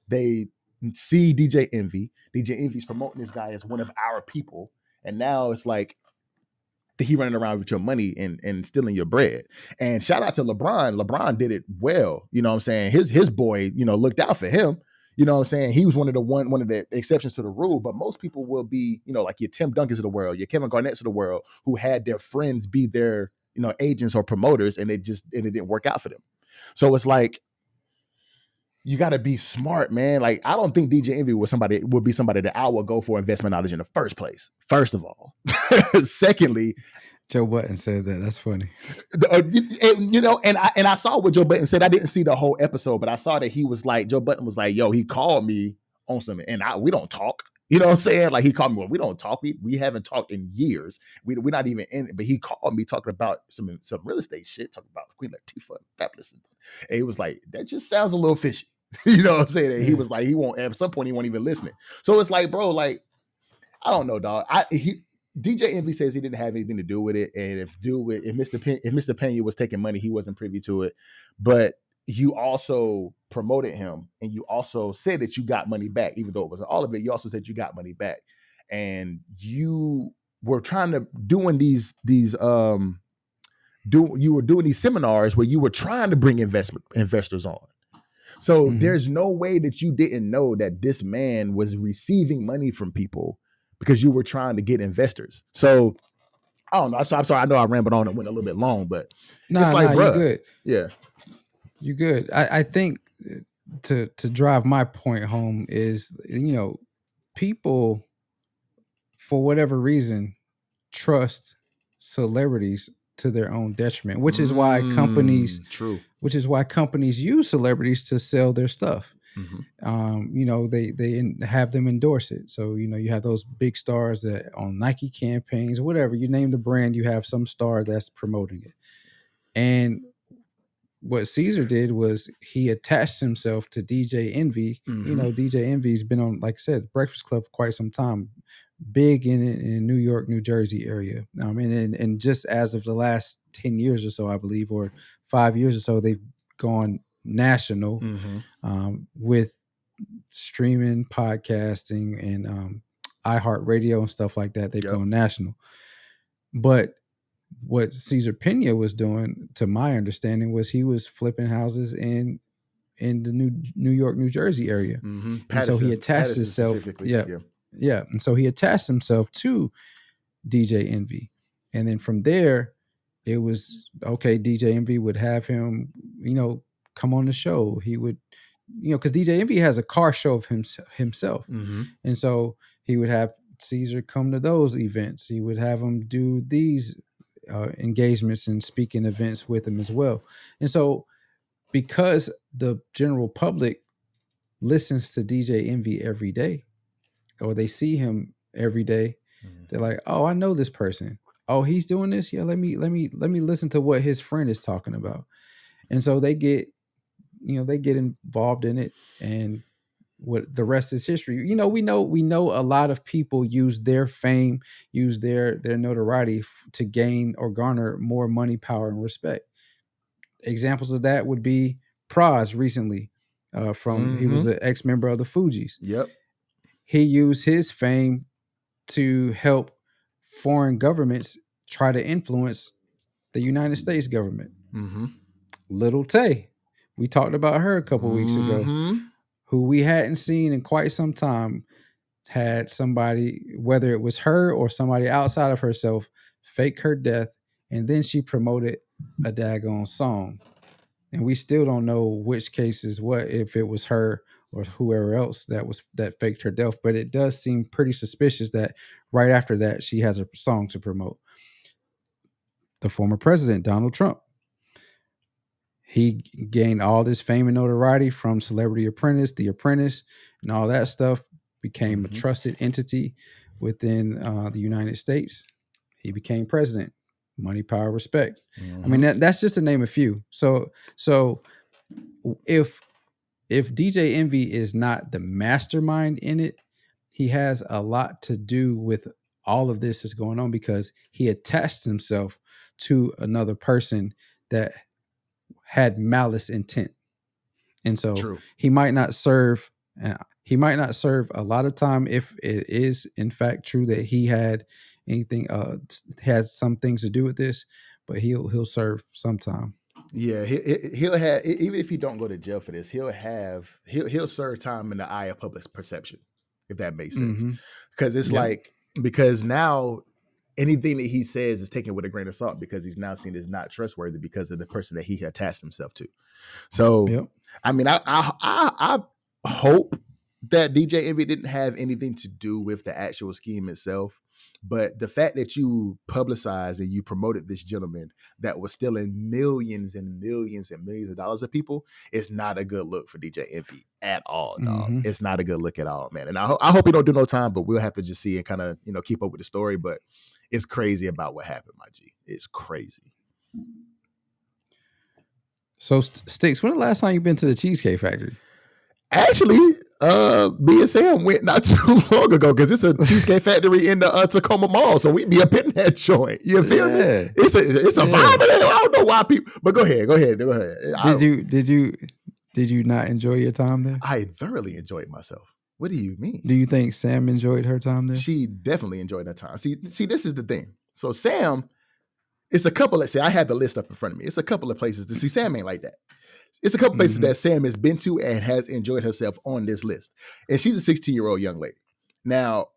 They see DJ Envy. DJ Envy's promoting this guy as one of our people, and now it's like he running around with your money and stealing your bread. And shout out to LeBron. LeBron did it well. You know what I'm saying? His boy, looked out for him. You know what I'm saying? He was one of the exceptions to the rule, but most people will be, like your Tim Duncans of the world, your Kevin Garnett's of the world, who had their friends be their, agents or promoters, and it didn't work out for them. So it's like, you got to be smart, man. Like, I don't think DJ Envy would be somebody that I would go for investment knowledge in the first place. First of all. Secondly, Joe Budden said that. That's funny. And I saw what Joe Budden said. I didn't see the whole episode, but I saw that he was like, Joe Budden was like, yo, he called me on something, and we don't talk. You know what I'm saying? Like, he called me, well, we don't talk. We haven't talked in years. We're not even in it, but he called me talking about some real estate shit, talking about Queen Latifah, Fabulous. And he was like, that just sounds a little fishy. You know what I'm saying? And he was like, at some point, he won't even listen. So it's like, bro, like, I don't know, dog. DJ Envy says he didn't have anything to do with it. And if Mr. Pena was taking money, he wasn't privy to it. But you also promoted him, and you also said that you got money back, even though it wasn't all of it. You also said you got money back, and you were trying to doing these seminars where you were trying to bring investors on. So there's no way that you didn't know that this man was receiving money from people because you were trying to get investors. So I don't know. I'm sorry. I know I rambled on and went a little bit long, but it's like, bro, you're good. Yeah. You're good. I think to drive my point home is, people, for whatever reason, trust celebrities to their own detriment, which is why companies use celebrities to sell their stuff. They have them endorse it. So, you have those big stars that on Nike campaigns, whatever, you name the brand, you have some star that's promoting it. And what Caesar did was he attached himself to DJ Envy. DJ Envy's been on, like I said, Breakfast Club for quite some time, big in New York, New Jersey area. And just as of the last 10 years or so, I believe, or 5 years or so, they've gone national with streaming, podcasting, and iHeartRadio and stuff like that. They've gone national. But what Cesar Pena was doing, to my understanding, was he was flipping houses in the New York, New Jersey area. And so he attached himself. Yeah. And so he attached himself to DJ Envy. And then from there, it was, okay, DJ Envy would have him, come on the show. He would, because DJ Envy has a car show of himself. And so he would have Caesar come to those events. He would have him do these engagements and speaking events with him as well. And so because the general public listens to DJ Envy every day, or they see him every day, they're like, oh, I know this person. Oh, he's doing this. Yeah, let me listen to what his friend is talking about. And so they get involved in it, and what the rest is history. We know a lot of people use their fame, use their notoriety to gain or garner more money, power, and respect. Examples of that would be Pras recently. He was an ex-member of the Fugees. Yep. He used his fame to help foreign governments try to influence the United States government. Little Tay, we talked about her a couple weeks ago, who we hadn't seen in quite some time, had somebody, whether it was her or somebody outside of herself, fake her death, and then she promoted a daggone song. And we still don't know which case is what, if it was her or whoever else that faked her death. But it does seem pretty suspicious that right after that, she has a song to promote. The former president, Donald Trump, he gained all this fame and notoriety from Celebrity Apprentice, The Apprentice, and all that stuff. Became a trusted entity within the United States. He became president. Money, power, respect. I mean, that's just to name a few. So if DJ Envy is not the mastermind in it, he has a lot to do with all of this that's going on because he attached himself to another person that had malice intent. And so he might not serve a lot of time if it is in fact true that he had some things to do with this, but he'll serve sometime. Yeah, he'll have, even if he don't go to jail for this, he'll serve time in the eye of public perception, if that makes sense. Because it's because now anything that he says is taken with a grain of salt because he's now seen as not trustworthy because of the person that he attached himself to. So, I mean, I hope that DJ Envy didn't have anything to do with the actual scheme itself. But the fact that you publicized and you promoted this gentleman that was stealing millions and millions and millions of dollars of people is not a good look for DJ Envy at all, dog. It's not a good look at all, man. And I hope he don't do no time, but we'll have to just see and kind of, keep up with the story. But it's crazy about what happened, my G. It's crazy. So, Sticks, when the last time you been to the Cheesecake Factory? Actually, me and Sam went not too long ago because it's a Cheesecake Factory in the Tacoma Mall, so we be up in that joint. You feel me? It's a vibe. I don't know why people, but go ahead. Did you not enjoy your time there? I thoroughly enjoyed myself. What do you mean? Do you think Sam enjoyed her time there? She definitely enjoyed her time. See, this is the thing. So Sam, it's a couple. Let's say I had the list up in front of me. It's a couple of places to see. Sam ain't like that. It's a couple places that Sam has been to and has enjoyed herself on this list. And she's a 16-year-old young lady. Now,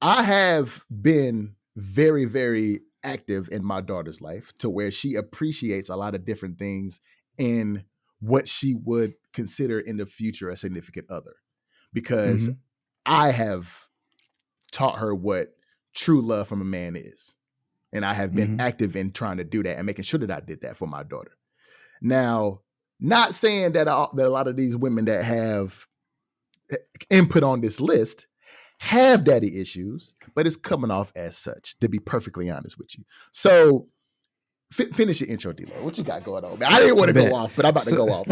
I have been very, very active in my daughter's life to where she appreciates a lot of different things in what she would consider in the future a significant other. Because I have taught her what true love from a man is. And I have been active in trying to do that and making sure that I did that for my daughter. Now, not saying that a lot of these women that have input on this list have daddy issues, but it's coming off as such, to be perfectly honest with you. So finish your intro, D-Lo. What you got going on, man? I didn't want to go off, but I'm about to go off.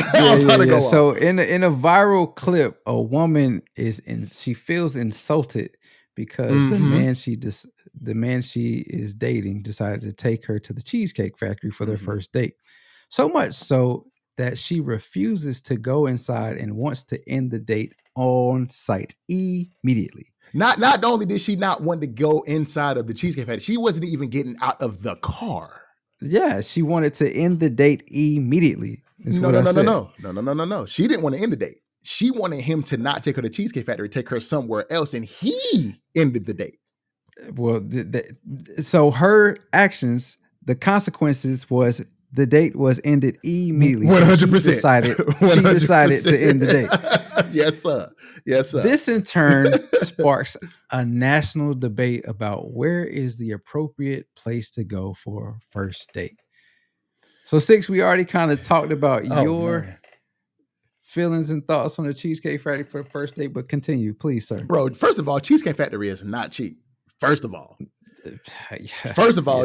So in a viral clip, a woman she feels insulted because the man she is dating decided to take her to the Cheesecake Factory for their first date. So much so that she refuses to go inside and wants to end the date on site immediately. Not only did she not want to go inside of the Cheesecake Factory, she wasn't even getting out of the car. Yeah, she wanted to end the date immediately. No. She didn't want to end the date. She wanted him to not take her to Cheesecake Factory, take her somewhere else, and he ended the date. Well, so her actions, the consequences was the date was ended immediately. 100%. She decided to end the date. Yes, sir. This in turn sparks a national debate about where is the appropriate place to go for a first date. So, Six, we already kind of talked about your feelings and thoughts on the Cheesecake Factory for the first date, but continue, please, sir. Bro, first of all, Cheesecake Factory is not cheap. First of all,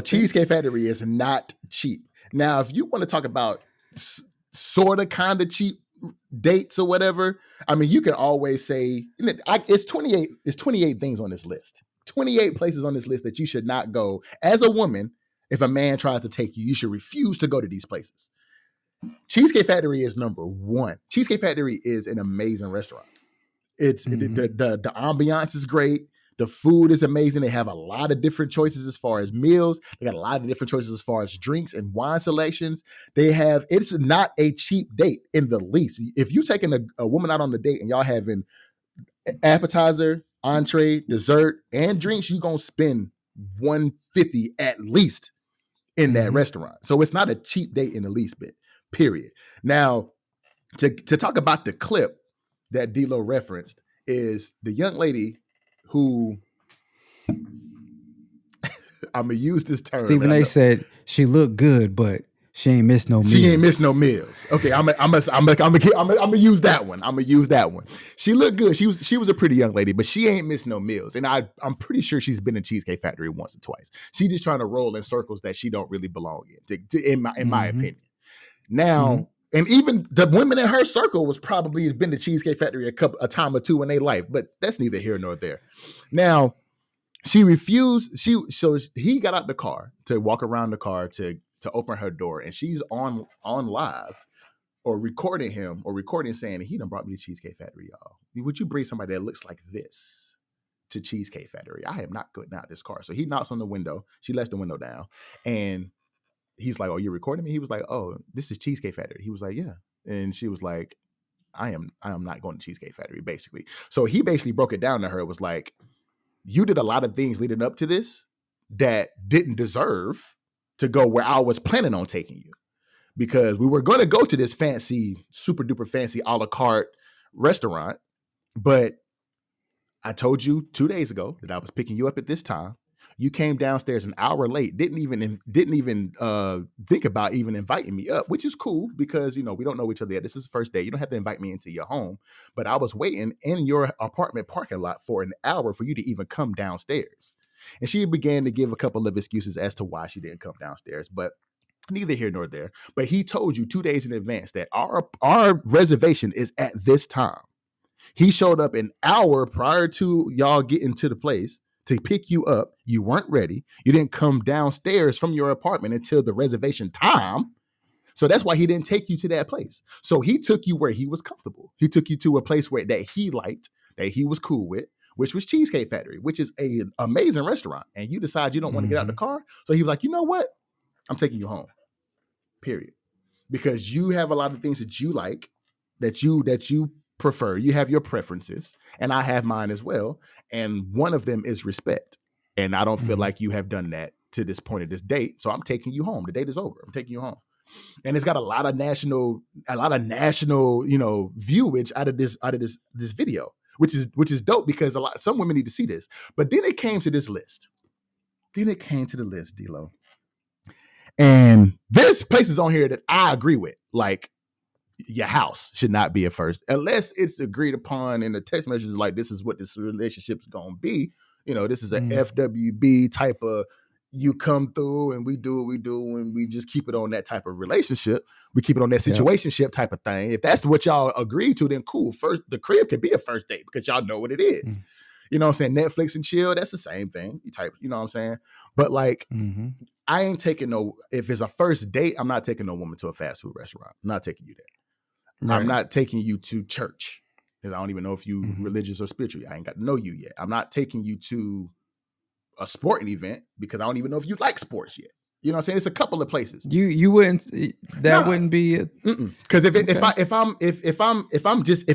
Cheesecake Factory is not cheap. Now, if you want to talk about sort of kind of cheap dates or whatever, I mean, you can always say it's 28. It's 28 things on this list. 28 places on this list that you should not go as a woman. If a man tries to take you, you should refuse to go to these places. Cheesecake Factory is number one. Cheesecake Factory is an amazing restaurant. It's the ambiance is great. The food is amazing. They have a lot of different choices as far as meals. They got a lot of different choices as far as drinks and wine selections. It's not a cheap date in the least. If you're taking a woman out on the date and y'all having appetizer, entree, dessert, and drinks, you're going to spend $150 at least in that restaurant. So it's not a cheap date in the least bit, period. Now, to talk about the clip that D-Lo referenced is the young lady who I'm gonna use this term. Stephen A said she looked good, but She ain't miss no meals. She ain't miss no meals. Okay, I'm gonna use that one. I'm gonna use that one. She looked good. She was a pretty young lady, but she ain't miss no meals. And I'm pretty sure she's been in Cheesecake Factory once or twice. She just trying to roll in circles that she don't really belong in my opinion. Now, and even the women in her circle was probably been to Cheesecake Factory a time or two in their life, but that's neither here nor there. Now, she refused. So he got out the car to walk around the car to open her door, and she's on live or recording him or recording saying, he done brought me to Cheesecake Factory, y'all. Would you bring somebody that looks like this to Cheesecake Factory? I am not getting out this car. So he knocks on the window. She lets the window down, and he's like, oh, you're recording me? He was like, oh, this is Cheesecake Factory. He was like, yeah. And she was like, I am not going to Cheesecake Factory, basically. So he basically broke it down to her. It was like, you did a lot of things leading up to this that didn't deserve to go where I was planning on taking you, because we were going to go to this fancy, super duper fancy a la carte restaurant. But I told you 2 days ago that I was picking you up at this time. You came downstairs an hour late, didn't even think about even inviting me up, which is cool because, we don't know each other yet. This is the first day. You don't have to invite me into your home. But I was waiting in your apartment parking lot for an hour for you to even come downstairs. And she began to give a couple of excuses as to why she didn't come downstairs, but neither here nor there. But he told you 2 days in advance that our reservation is at this time. He showed up an hour prior to y'all getting to the place to pick you up. You weren't ready. You didn't come downstairs from your apartment until the reservation time. So that's why he didn't take you to that place. So he took you where he was comfortable. He took you to a place that he liked, that he was cool with, which was Cheesecake Factory, which is an amazing restaurant. And you decide you don't want to get out of the car. So he was like, you know what? I'm taking you home. Period. Because you have a lot of things that you like, that you prefer. You have your preferences, and I have mine as well. And one of them is respect. And I don't feel like you have done that to this point of this date. So I'm taking you home. The date is over. I'm taking you home. And it's got a lot of national, viewage out of this video, which is dope because some women need to see this. But then it came to this list. D-Lo. And this place is on here that I agree with. Like, your house should not be a first unless it's agreed upon in the text messages. Like, this is what this relationship's gonna be. This is an FWB type of, you come through and we do what we do, and we just keep it on that type of relationship. We keep it on that situationship type of thing. If that's what y'all agree to, then cool. First, the crib could be a first date because y'all know what it is. You know what I'm saying? Netflix and chill, that's the same thing. You know what I'm saying? But like, I ain't taking if it's a first date, I'm not taking no woman to a fast food restaurant. I'm not taking you there. Right. I'm not taking you to church, because I don't even know if you religious or spiritual. I ain't got to know you yet. I'm not taking you to a sporting event because I don't even know if you like sports yet. You know what I'm saying? It's a couple of places. You wouldn't. Wouldn't be because if I'm just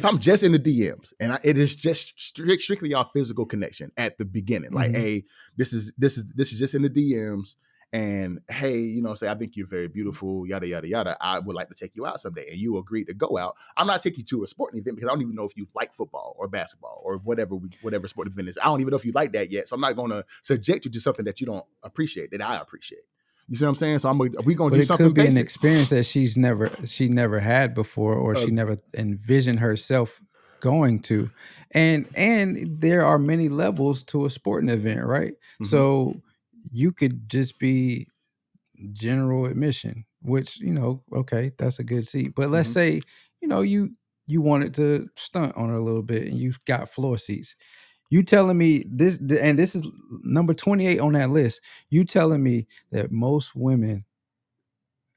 in the DMs and it is just strictly your physical connection at the beginning. Like, hey, this is just in the DMs. And hey, say, I think you're very beautiful, yada, yada, yada. I would like to take you out someday. And you agree to go out. I'm not taking you to a sporting event because I don't even know if you like football or basketball or whatever sport event is. I don't even know if you like that yet. So I'm not going to subject you to something that you don't appreciate, that I appreciate. You see what I'm saying? So we going to do something basic. But it could be an experience that she never had before, or she never envisioned herself going to. And there are many levels to a sporting event, right? So you could just be general admission, which, okay, that's a good seat. But let's say, you wanted to stunt on her a little bit and you got floor seats. You telling me this, and this is number 28 on that list. You telling me that most women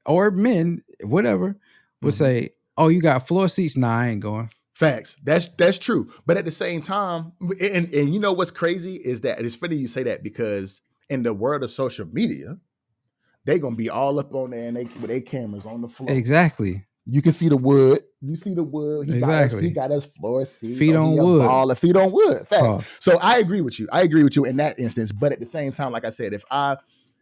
or men, whatever, would say, oh, you got floor seats? Nah, I ain't going. Facts. That's true. But at the same time, and you know what's crazy is that it's funny you say that, because in the world of social media, they gonna be all up on there and with their cameras on the floor. Exactly. You can see the wood. You see the wood. He got us floor seats. Feet on wood. Feet on wood. Facts. So I agree with you. I agree with you in that instance. But at the same time, like I said,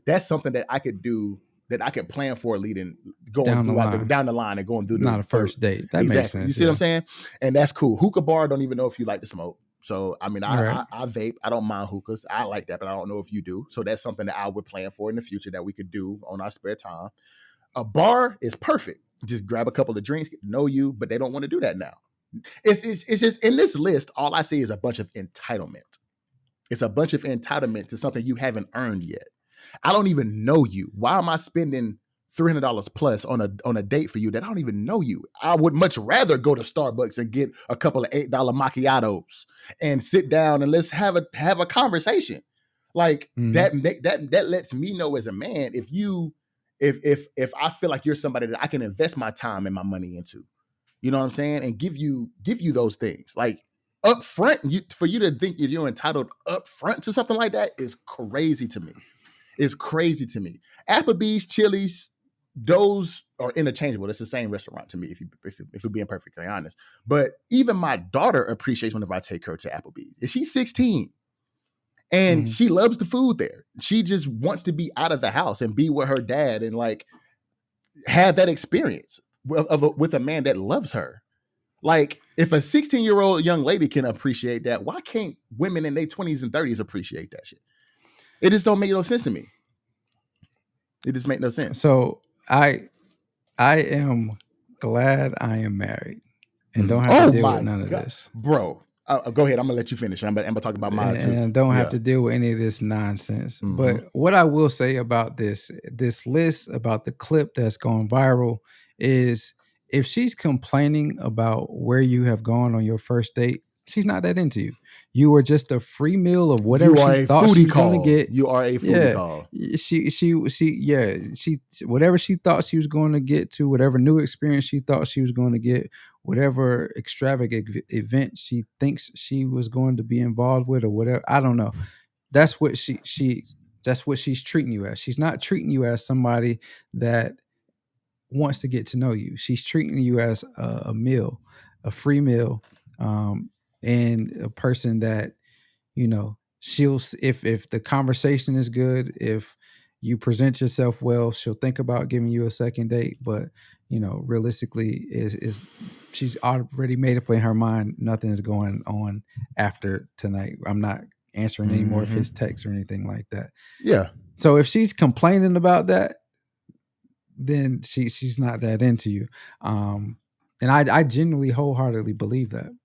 that's something that I could do, that I could plan for going down the line and going through not a first date. That makes sense. You see what I'm saying? And that's cool. Hookah bar, don't even know if you like to smoke. So, I mean, I vape. I don't mind hookahs. I like that, but I don't know if you do. So that's something that I would plan for in the future that we could do on our spare time. A bar is perfect. Just grab a couple of drinks, get to know you, but they don't want to do that now. It's just in this list, all I see is a bunch of entitlement. It's a bunch of entitlement to something you haven't earned yet. I don't even know you. Why am I spending $300 plus on a date for you that I don't even know you? I would much rather go to Starbucks and get a couple of $8 macchiatos and sit down and let's have a conversation. Like that lets me know as a man if I feel like you're somebody that I can invest my time and my money into. You know what I'm saying? And give you those things. Like up front, for you to think you're entitled up front to something like that is crazy to me. It's crazy to me. Applebee's, Chili's, those are interchangeable. It's the same restaurant to me, if you're being perfectly honest. But even my daughter appreciates whenever I take her to Applebee's. And she's 16. And she loves the food there. She just wants to be out of the house and be with her dad and like have that experience with a man that loves her. Like, if a 16-year-old young lady can appreciate that, why can't women in their 20s and 30s appreciate that shit? It just don't make no sense to me. It just make no sense. So I am glad I am married and don't have to deal with none of this. Bro, go ahead. I'm going to let you finish. I'm going to talk about mine too. And don't have to deal with any of this nonsense. But what I will say about this list, about the clip that's going viral, is if she's complaining about where you have gone on your first date, she's not that into you. You are just a free meal of whatever she thought she was going to get. You are a foodie call. She whatever she thought she was going to get to, whatever new experience she thought she was going to get, whatever extravagant event she thinks she was going to be involved with, or whatever. I don't know. That's what that's what she's treating you as. She's not treating you as somebody that wants to get to know you. She's treating you as a meal, a free meal. And a person that, you know, she'll, if the conversation is good, if you present yourself well, she'll think about giving you a second date. But, you know, realistically is she's already made up in her mind, nothing is going on after tonight. I'm not answering any more of his texts or anything like that. Yeah. So if she's complaining about that, then she's not that into you. And I genuinely wholeheartedly believe that.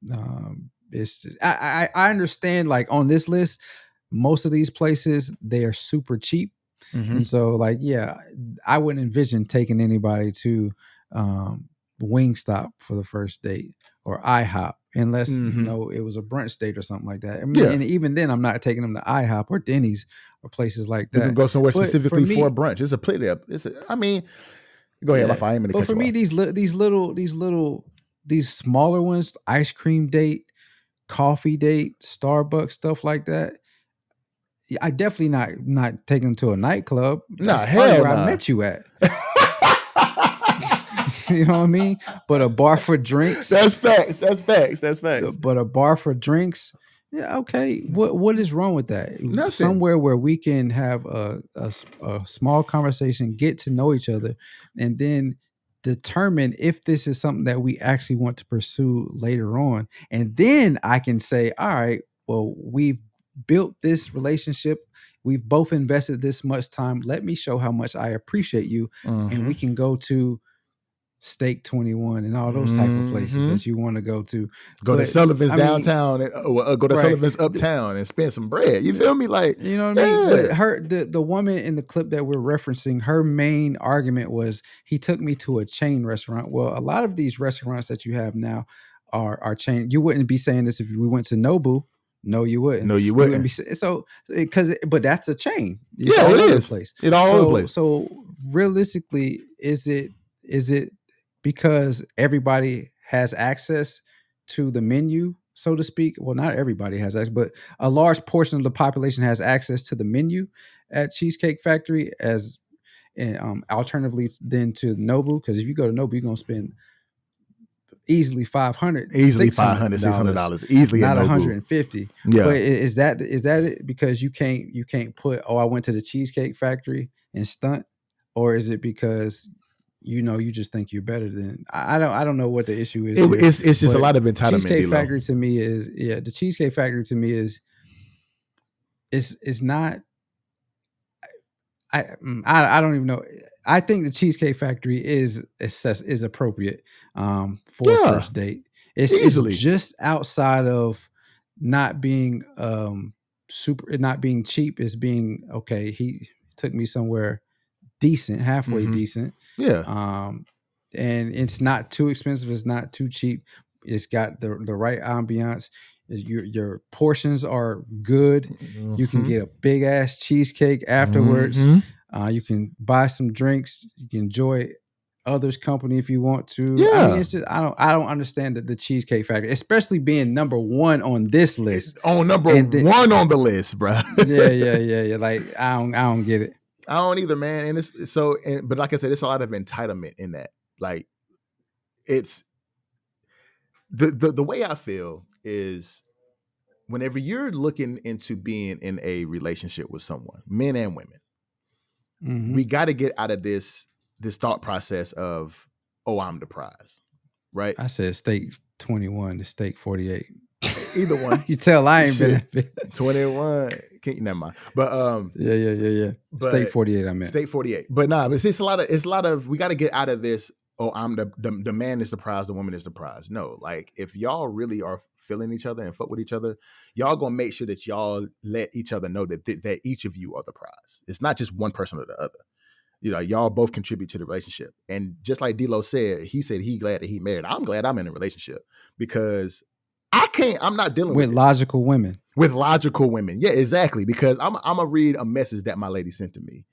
It's just, I understand, like, on this list, most of these places, they are super cheap. And so, like, yeah, I wouldn't envision taking anybody to Wingstop for the first date or IHOP unless, you know, it was a brunch date or something like that. I mean, and even then, I'm not taking them to IHOP or Denny's or places like that. You can go somewhere specifically for a brunch. It's a plate up. I mean, go ahead. I am in the But for me, these smaller ones, ice cream date, coffee date, Starbucks, stuff like that, I definitely not taking them to a nightclub. That's where I met you at. You know what I mean? But a bar for drinks. That's facts. But a bar for drinks. Yeah, okay. What is wrong with that? Nothing. Somewhere where we can have a small conversation, get to know each other, and then determine if this is something that we actually want to pursue later on. And then I can say, all right, well, we've built this relationship. We've both invested this much time. Let me show how much I appreciate you. And we can go to Steak 21 and all those type of places that you want to go to. Go to Sullivan's downtown, or go to Sullivan's uptown and spend some bread. You feel me? Like, you know what I mean? But the woman in the clip that we're referencing, her main argument was, he took me to a chain restaurant. Well, a lot of these restaurants that you have now are chain. You wouldn't be saying this if we went to Nobu. No, you wouldn't. No, you wouldn't. But that's a chain. It's all over the place. It's all over the place. So realistically, is it because everybody has access to the menu, so to speak? Well, not everybody has access, but a large portion of the population has access to the menu at Cheesecake Factory, as alternatively then to Nobu. Because if you go to Nobu, you're gonna spend easily $500, $600, easily, not $150. Yeah. But is that it? Because you can't put, I went to the Cheesecake Factory and stunt, or is it because you just think you're better than? I don't know what the issue is. It's just a lot of entitlement. Cheesecake Factory to me is the Cheesecake Factory to me is not. I don't even know. I think the Cheesecake Factory is appropriate for a Yeah, first date. It's easily. just outside of not being not being cheap. Is being okay. He took me somewhere decent, halfway decent. Yeah. And it's not too expensive. It's not too cheap. It's got the right ambiance. Your portions are good. You can get a big ass cheesecake afterwards. You can buy some drinks. You can enjoy others' company if you want to. I mean, Yeah. it's just I don't understand the Cheesecake Factory, especially being number one on this list. On number one on the list, bro. yeah. Like I don't get it. I don't either, man. And it's so, but like I said, it's a lot of entitlement in that. Like, it's the way I feel is whenever you're looking into being in a relationship with someone, men and women, we got to get out of this thought process of, oh, I'm the prize, right? I said steak 21 to steak 48. Either one. You tell I ain't been 21. Never mind. But yeah. Steak 48. I meant steak 48. But nah, but it's a lot of we got to get out of this. Oh, I'm the man is the prize, the woman is the prize. No, like if y'all really are feeling each other and fuck with each other, y'all gonna make sure that y'all let each other know that each of you are the prize. It's not just one person or the other. You know, y'all both contribute to the relationship. And just like D-Lo said he glad that he married. I'm glad I'm in a relationship because I'm not dealing with logical women. With logical women. Yeah, exactly. Because I'm gonna read a message that my lady sent to me.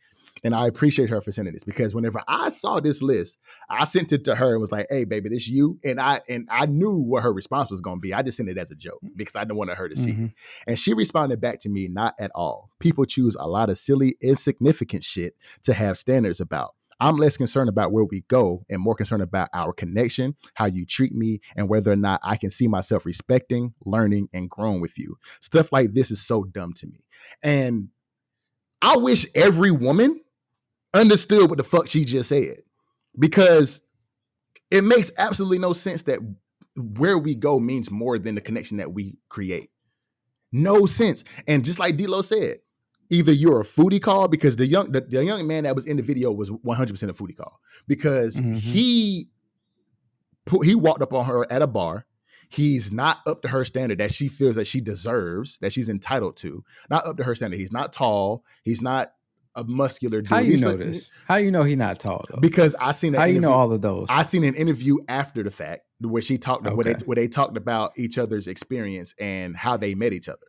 And I appreciate her for sending this because whenever I saw this list, I sent it to her and was like, hey, baby, this you. And I knew what her response was going to be. I just sent it as a joke because I didn't want her to see it. And she responded back to me, not at all. People choose a lot of silly, insignificant shit to have standards about. I'm less concerned about where we go and more concerned about our connection, how you treat me, and whether or not I can see myself respecting, learning, and growing with you. Stuff like this is so dumb to me. And I wish every woman understood what the fuck she just said, because it makes absolutely no sense that where we go means more than the connection that we create. No sense. And just like D-Lo said, either you're a foodie call, because the young man that was in the video was 100% a foodie call, because he walked up on her at a bar. He's not up to her standard that she feels that she deserves, that she's entitled to. Not up to her standard. He's not tall. He's not a muscular dude. How you know this? How you know he not tall though? Because I seen how you know all of those. I seen an interview after the fact where she talked where they talked about each other's experience and how they met each other.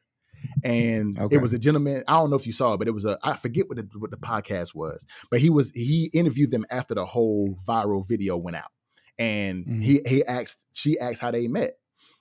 And it was a gentleman. I don't know if you saw it, but it was I forget what the podcast was, but he interviewed them after the whole viral video went out, and she asked how they met.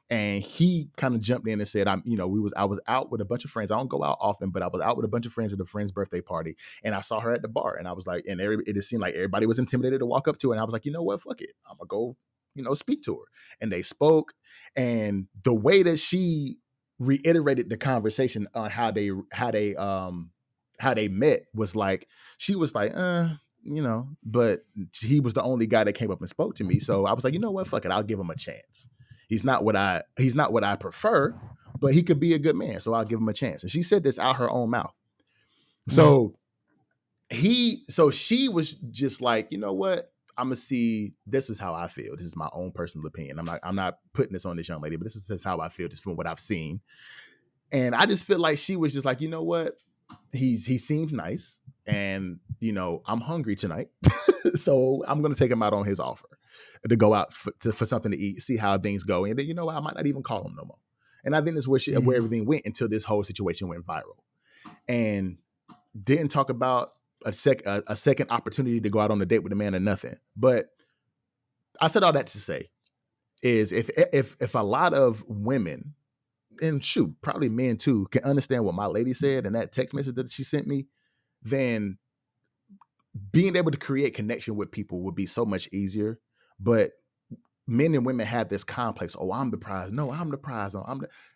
And he kind of jumped in and said, I was out with a bunch of friends. I don't go out often, but I was out with a bunch of friends at a friend's birthday party. And I saw her at the bar. And I was like, it just seemed like everybody was intimidated to walk up to her. And I was like, you know what? Fuck it. I'm going to go, speak to her. And they spoke. And the way that she reiterated the conversation on how they met was like, she was like, but he was the only guy that came up and spoke to me. So I was like, you know what? Fuck it. I'll give him a chance. He's not what I prefer, but he could be a good man. So I'll give him a chance. And she said this out her own mouth. So she was just like, you know what? I'm gonna see. This is how I feel. This is my own personal opinion. I'm not putting this on this young lady, but this is just how I feel, just from what I've seen. And I just feel like she was just like, you know what? He seems nice, and I'm hungry tonight, so I'm gonna take him out on his offer to go out for something to eat, see how things go, and then I might not even call him no more. And I think that's where where everything went until this whole situation went viral, and didn't talk about a second opportunity to go out on a date with a man or nothing. But I said all that to say is if a lot of women, and shoot, probably men too, can understand what my lady said and that text message that she sent me, then being able to create connection with people would be so much easier. But men and women have this complex. Oh, I'm the prize. No, I'm the prize. No,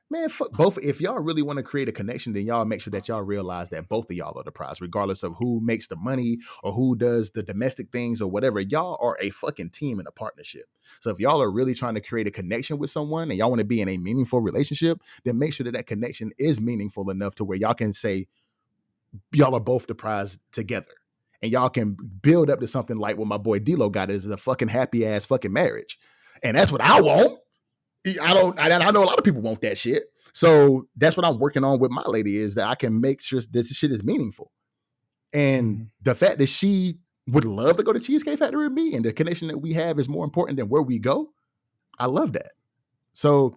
man, fuck both. If y'all really want to create a connection, then y'all make sure that y'all realize that both of y'all are the prize, regardless of who makes the money or who does the domestic things or whatever. Y'all are a fucking team in a partnership. So if y'all are really trying to create a connection with someone and y'all want to be in a meaningful relationship, then make sure that connection is meaningful enough to where y'all can say y'all are both the prize together. and y'all can build up to something like what my boy D-Lo got is a fucking happy ass fucking marriage. And that's what I want. I know a lot of people want that shit. So that's what I'm working on with my lady, is that I can make sure this shit is meaningful. And the fact that she would love to go to Cheesecake Factory with me and the connection that we have is more important than where we go. I love that. So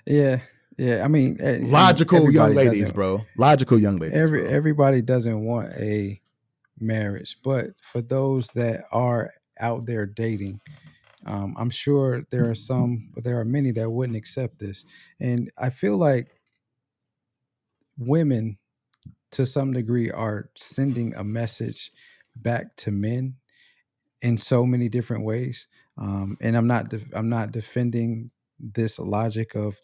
yeah. I mean, logical young ladies, bro. Logical young ladies. Everybody doesn't want a marriage, but for those that are out there dating, I'm sure there are many that wouldn't accept this. And I feel like women, to some degree, are sending a message back to men in so many different ways. And I'm not defending this logic of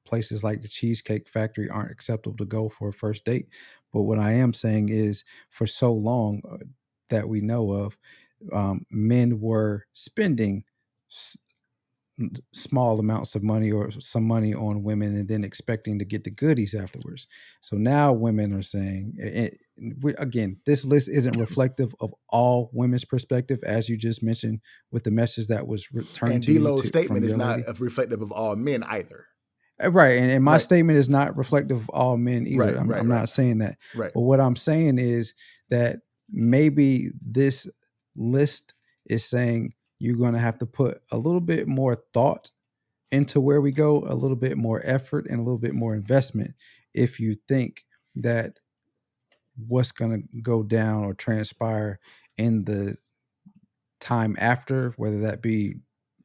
places like the Cheesecake Factory aren't acceptable to go for a first date. But what I am saying is, for so long that we know of, men were spending small amounts of money or some money on women and then expecting to get the goodies afterwards. So now women are saying, again, this list isn't reflective of all women's perspective, as you just mentioned with the message that was returned and to you. And D-Lo's statement is not reflective of all men either. Right. And my statement is not reflective of all men either. I'm not saying that. Right. But what I'm saying is that maybe this list is saying you're going to have to put a little bit more thought into where we go, a little bit more effort and a little bit more investment if you think that what's going to go down or transpire in the time after, whether that be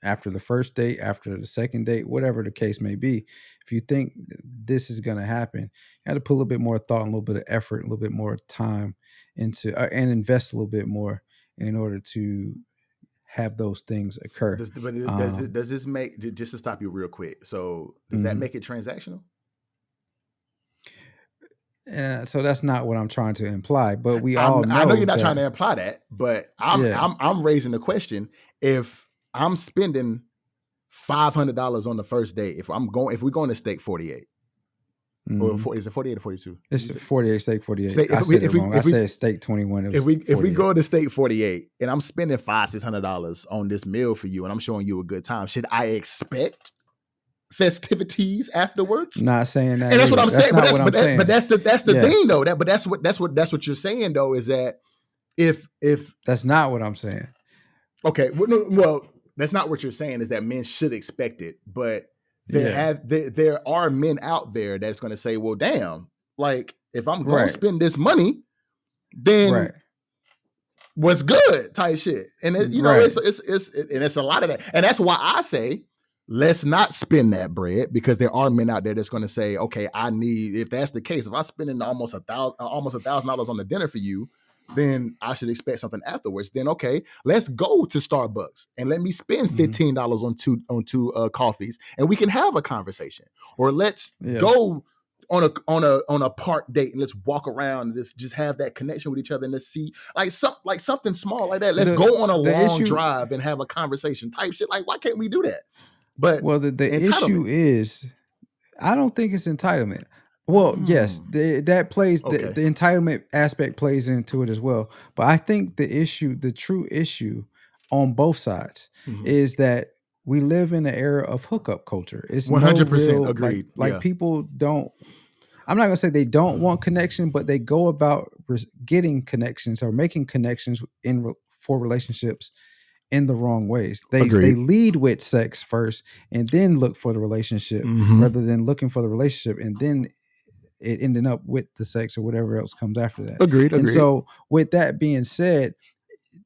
after the first date, after the second date, whatever the case may be, if you think this is going to happen, you have to put a little bit more thought and a little bit of effort, a little bit more time into and invest a little bit more in order to have those things occur. Does this make, just to stop you real quick, so does that make it transactional? So that's not what I'm trying to imply, but I know you're not trying to imply that, but I'm raising the question. If I'm spending $500 on the first date, if we're going to steak 48, or is it 48 or 42? It's 48, steak 48. I said it wrong. I said steak 21. If we go to steak 48 and I'm spending $500-$600 on this meal for you and I'm showing you a good time, should I expect festivities afterwards? Not saying that. And that's what I'm saying. But that's the thing though. That's what you're saying though, is that if that's not what I'm saying. Okay. Well, that's not what you're saying, is that men should expect it, but there are men out there that's going to say, well, damn, like if I'm going to spend this money, then what's good type shit. And it's a lot of that. And that's why I say, let's not spend that bread, because there are men out there that's going to say, okay, if that's the case, if I'm spending almost $1,000 on the dinner for you, then I should expect something afterwards. Then, okay, let's go to Starbucks and let me spend $15 on two coffees and we can have a conversation. Or let's go on a park date and let's walk around and let's just have that connection with each other and let's see something small like that. Let's go on a long drive and have a conversation type shit. Like, why can't we do that? But the issue is, I don't think it's entitlement. Well, yes, that plays the entitlement aspect plays into it as well. But I think the true issue on both sides is that we live in an era of hookup culture. It's 100% agreed. Like people don't. I'm not gonna say they don't want connection, but they go about getting connections or making connections for relationships in the wrong ways. They lead with sex first and then look for the relationship, rather than looking for the relationship and then it ending up with the sex or whatever else comes after that. Agreed. And so with that being said,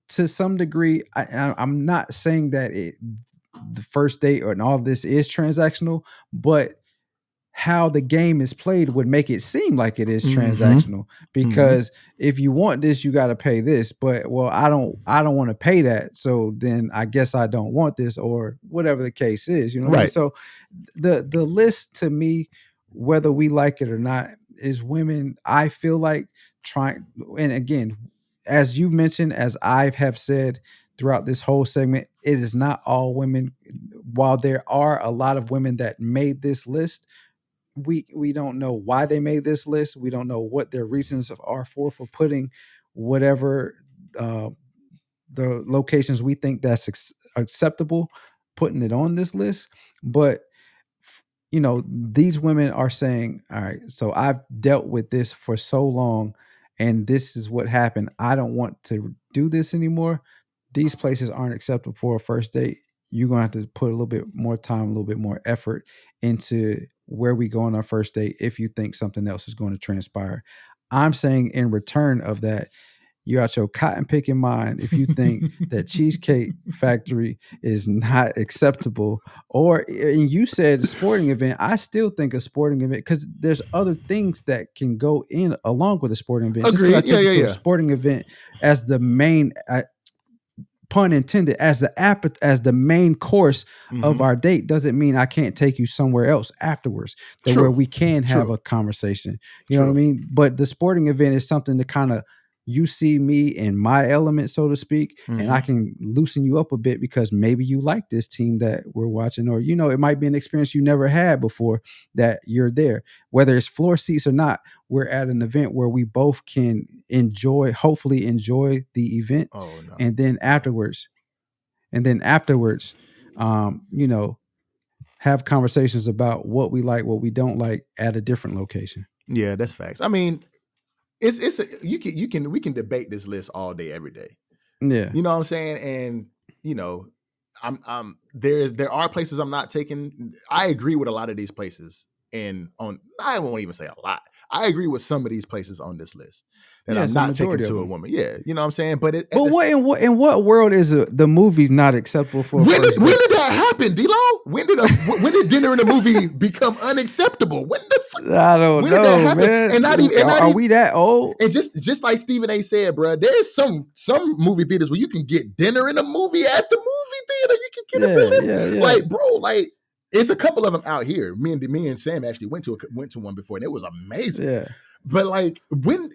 to some degree, I'm not saying that the first date and all this is transactional, but how the game is played would make it seem like it is transactional, because if you want this, you got to pay this, but well, I don't want to pay that. So then I guess I don't want this, or whatever the case is, you know? Right. So the list, to me, whether we like it or not, is women, I feel like, trying, and again, as you mentioned, as I have said throughout this whole segment, it is not all women. While there are a lot of women that made this list, we don't know why they made this list. We don't know what their reasons are for putting whatever the locations we think that's acceptable, putting it on this list. But these women are saying, all right, so I've dealt with this for so long and this is what happened. I don't want to do this anymore. These places aren't acceptable for a first date. You're going to have to put a little bit more time, a little bit more effort into where we go on our first date if you think something else is going to transpire. I'm saying in return of that, you out your cotton picking mind if you think that Cheesecake Factory is not acceptable. And you said a sporting event. I still think a sporting event, because there's other things that can go in along with a sporting event. Agreed. Just because I take you to a sporting event as the main, pun intended, as the main course of our date doesn't mean I can't take you somewhere else afterwards where we can have a conversation. You know what I mean? But the sporting event is something to kind of, you see me in my element, so to speak, and I can loosen you up a bit because maybe you like this team that we're watching, or, it might be an experience you never had before that you're there. Whether it's floor seats or not, we're at an event where we both can hopefully enjoy the event. Oh, no. And then afterwards, have conversations about what we like, what we don't like at a different location. Yeah, that's facts. I mean, we can debate this list all day, every day. Yeah. You know what I'm saying? And, there are places I'm not taking. I agree with a lot of these places, I won't even say a lot. I agree with some of these places on this list that I'm not taking to a woman. Yeah. You know what I'm saying? But in what world is the movie not acceptable for? When did that happen, D-Lo? When did dinner in a movie become unacceptable? I don't know, did that happen? Man. And are we that old? And just like Stephen A. said, bro, there's some movie theaters where you can get dinner in a movie at the movie theater. You can get it. Yeah. Like, bro, it's a couple of them out here. Me and Sam actually went to one before, and it was amazing. Yeah. But when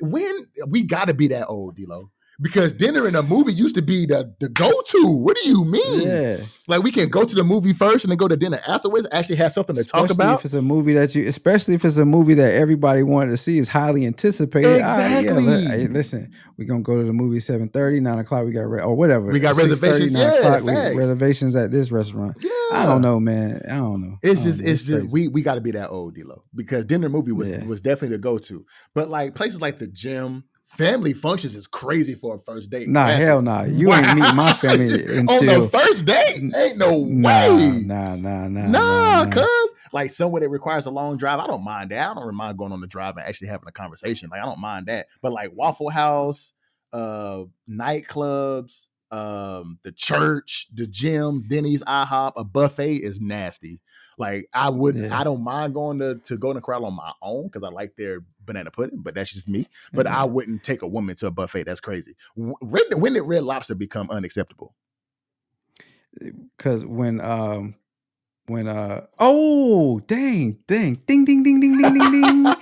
we got to be that old, D-Lo. Because dinner in a movie used to be the go-to. What do you mean? Yeah. Like, we can go to the movie first and then go to dinner afterwards, actually have something to talk about. Especially if it's a movie that everybody wanted to see, is highly anticipated. Exactly. Hey, listen, we're going to go to the movie 7:30, 9 o'clock, we got or whatever. We got reservations. 9 o'clock, we got reservations at this restaurant. Yeah. I don't know, man. I don't know. It's just we got to be that old, D-Lo. Because dinner movie was definitely the go-to. But like places like the gym, family functions is crazy for a first date. Nah, hell nah. You ain't meet my family until on the first date. Ain't no way. Nah. Cause like somewhere that requires a long drive, I don't mind that. I don't mind going on the drive and actually having a conversation. Like I don't mind that. But like Waffle House, nightclubs, the church, the gym, Denny's, IHOP, a buffet is nasty. Like I don't mind going to Golden Corral on my own because I like their banana pudding, but that's just me. But I wouldn't take a woman to a buffet. That's crazy. When did Red Lobster become unacceptable? Because when oh dang ding ding ding ding ding ding,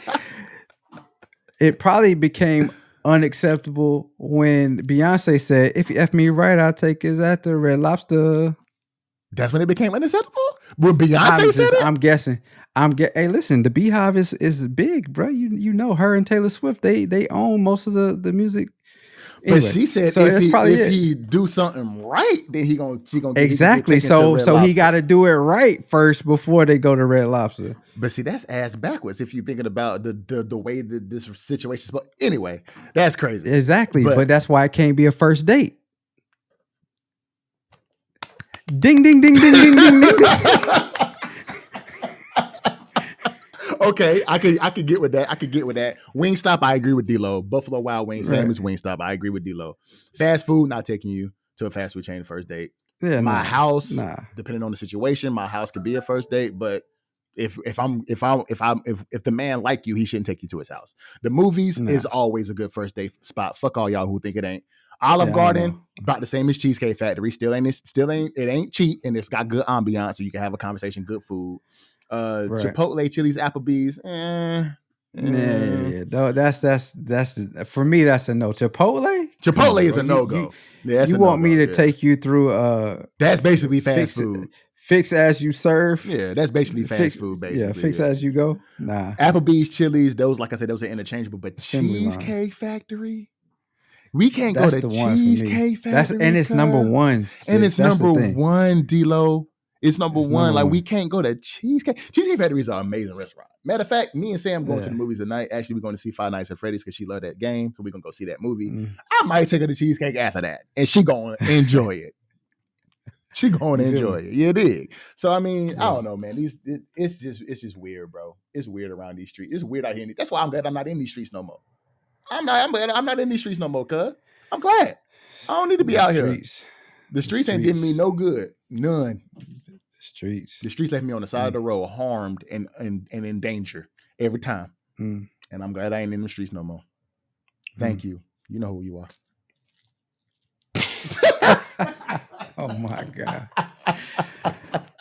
it probably became unacceptable when Beyonce said, "If you F me right, I'll take his after Red Lobster." That's when it became unacceptable? When Beyonce said it? I'm guessing. Hey, listen, the Beehive is big, bro. You know her and Taylor Swift, they own most of the music. Anyway, but she said if he do something right, then she gonna exactly. So he got to do it right first before they go to Red Lobster. But see, that's ass backwards if you're thinking about the way that this situation is. But anyway, that's crazy. Exactly, but that's why it can't be a first date. Ding ding ding ding ding ding ding. Okay, I could get with that. Wingstop, I agree with D-Lo. Buffalo Wild Wings, same as Wingstop. I agree with D-Lo. Fast food, not taking you to a fast food chain first date. Yeah, my house, depending on the situation, my house could be a first date. But if the man like you, he shouldn't take you to his house. The movies is always a good first date spot. Fuck all y'all who think it ain't. Olive Garden, about the same as Cheesecake Factory. It ain't cheap, and it's got good ambiance, so you can have a conversation, good food. Chipotle, Chili's, Applebee's. That's for me. That's a no. Chipotle is a no go. You want me to take you through that's basically fast food. Fix as you serve. Yeah, that's basically fast food, basically. Yeah, fix as you go. Nah. Applebee's, Chili's, those, like I said, those are interchangeable. But Assembly line. Cheesecake Factory, we can't That's go to the one for me. Cheesecake Factory. And it's number one. And it's That's number one, D-Lo. It's number one. Like, we can't go to Cheesecake. Cheesecake Factory is an amazing restaurant. Matter of fact, me and Sam going to the movies tonight. Actually, we're going to see Five Nights at Freddy's because she loved that game. So we're going to go see that movie. I might take her to Cheesecake after that. And she going to enjoy it. She going to enjoy it. You dig? So, I mean, I don't know, man. It's just weird, bro. It's weird around these streets. It's weird out here. That's why I'm glad I'm not in these streets no more. I'm not in these streets no more, cuz. I'm glad. I don't need to be out here. The streets ain't getting me no good. None. The streets left me on the side of the road, harmed and in danger every time. And I'm glad I ain't in the streets no more. Thank you. You know who you are. Oh my God.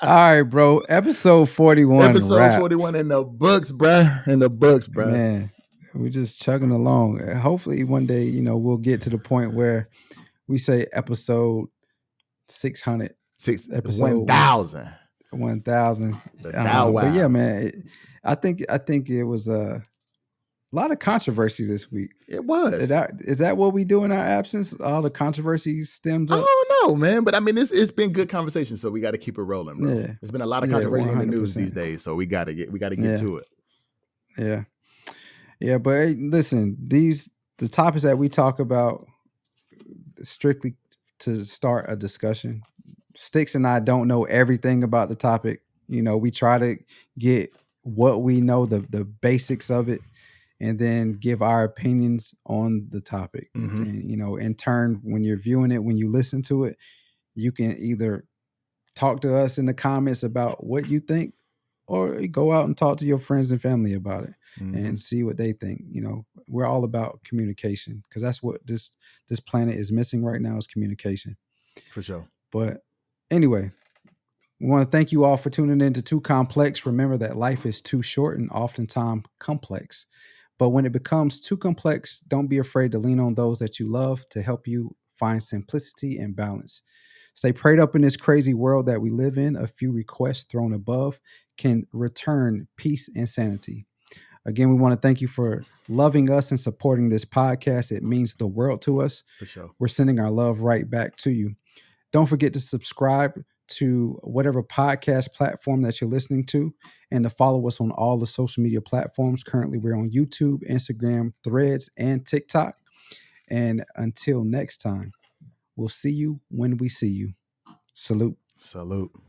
All right, bro. Episode 41. Episode 41 in the books, bruh. In the books, bruh. Man, we're just chugging along. Hopefully one day, we'll get to the point where we say episode 600. Episode 1,000. 1,000. Wow. But yeah, man, I think it was a lot of controversy this week. It was. Is that what we do in our absence? All the controversy stems up? I don't know, man. But I mean, it's been good conversation, so we got to keep it rolling, bro. Yeah. There's been a lot of controversy in the news these days, so we got to get to it. Yeah. Yeah, but hey, listen, the topics that we talk about strictly to start a discussion. Sticks and I don't know everything about the topic. We try to get what we know, the basics of it, and then give our opinions on the topic. And, in turn, when you're viewing it, when you listen to it, you can either talk to us in the comments about what you think, or go out and talk to your friends and family about it and see what they think. We're all about communication, because that's what this planet is missing right now, is communication. For sure. But anyway, we want to thank you all for tuning in to Too Complex. Remember that life is too short and oftentimes complex. But when it becomes too complex, don't be afraid to lean on those that you love to help you find simplicity and balance. Stay prayed up in this crazy world that we live in. A few requests thrown above can return peace and sanity. Again, we want to thank you for loving us and supporting this podcast. It means the world to us. For sure. We're sending our love right back to you. Don't forget to subscribe to whatever podcast platform that you're listening to, and to follow us on all the social media platforms. Currently, we're on YouTube, Instagram, Threads, and TikTok. And until next time, we'll see you when we see you. Salute.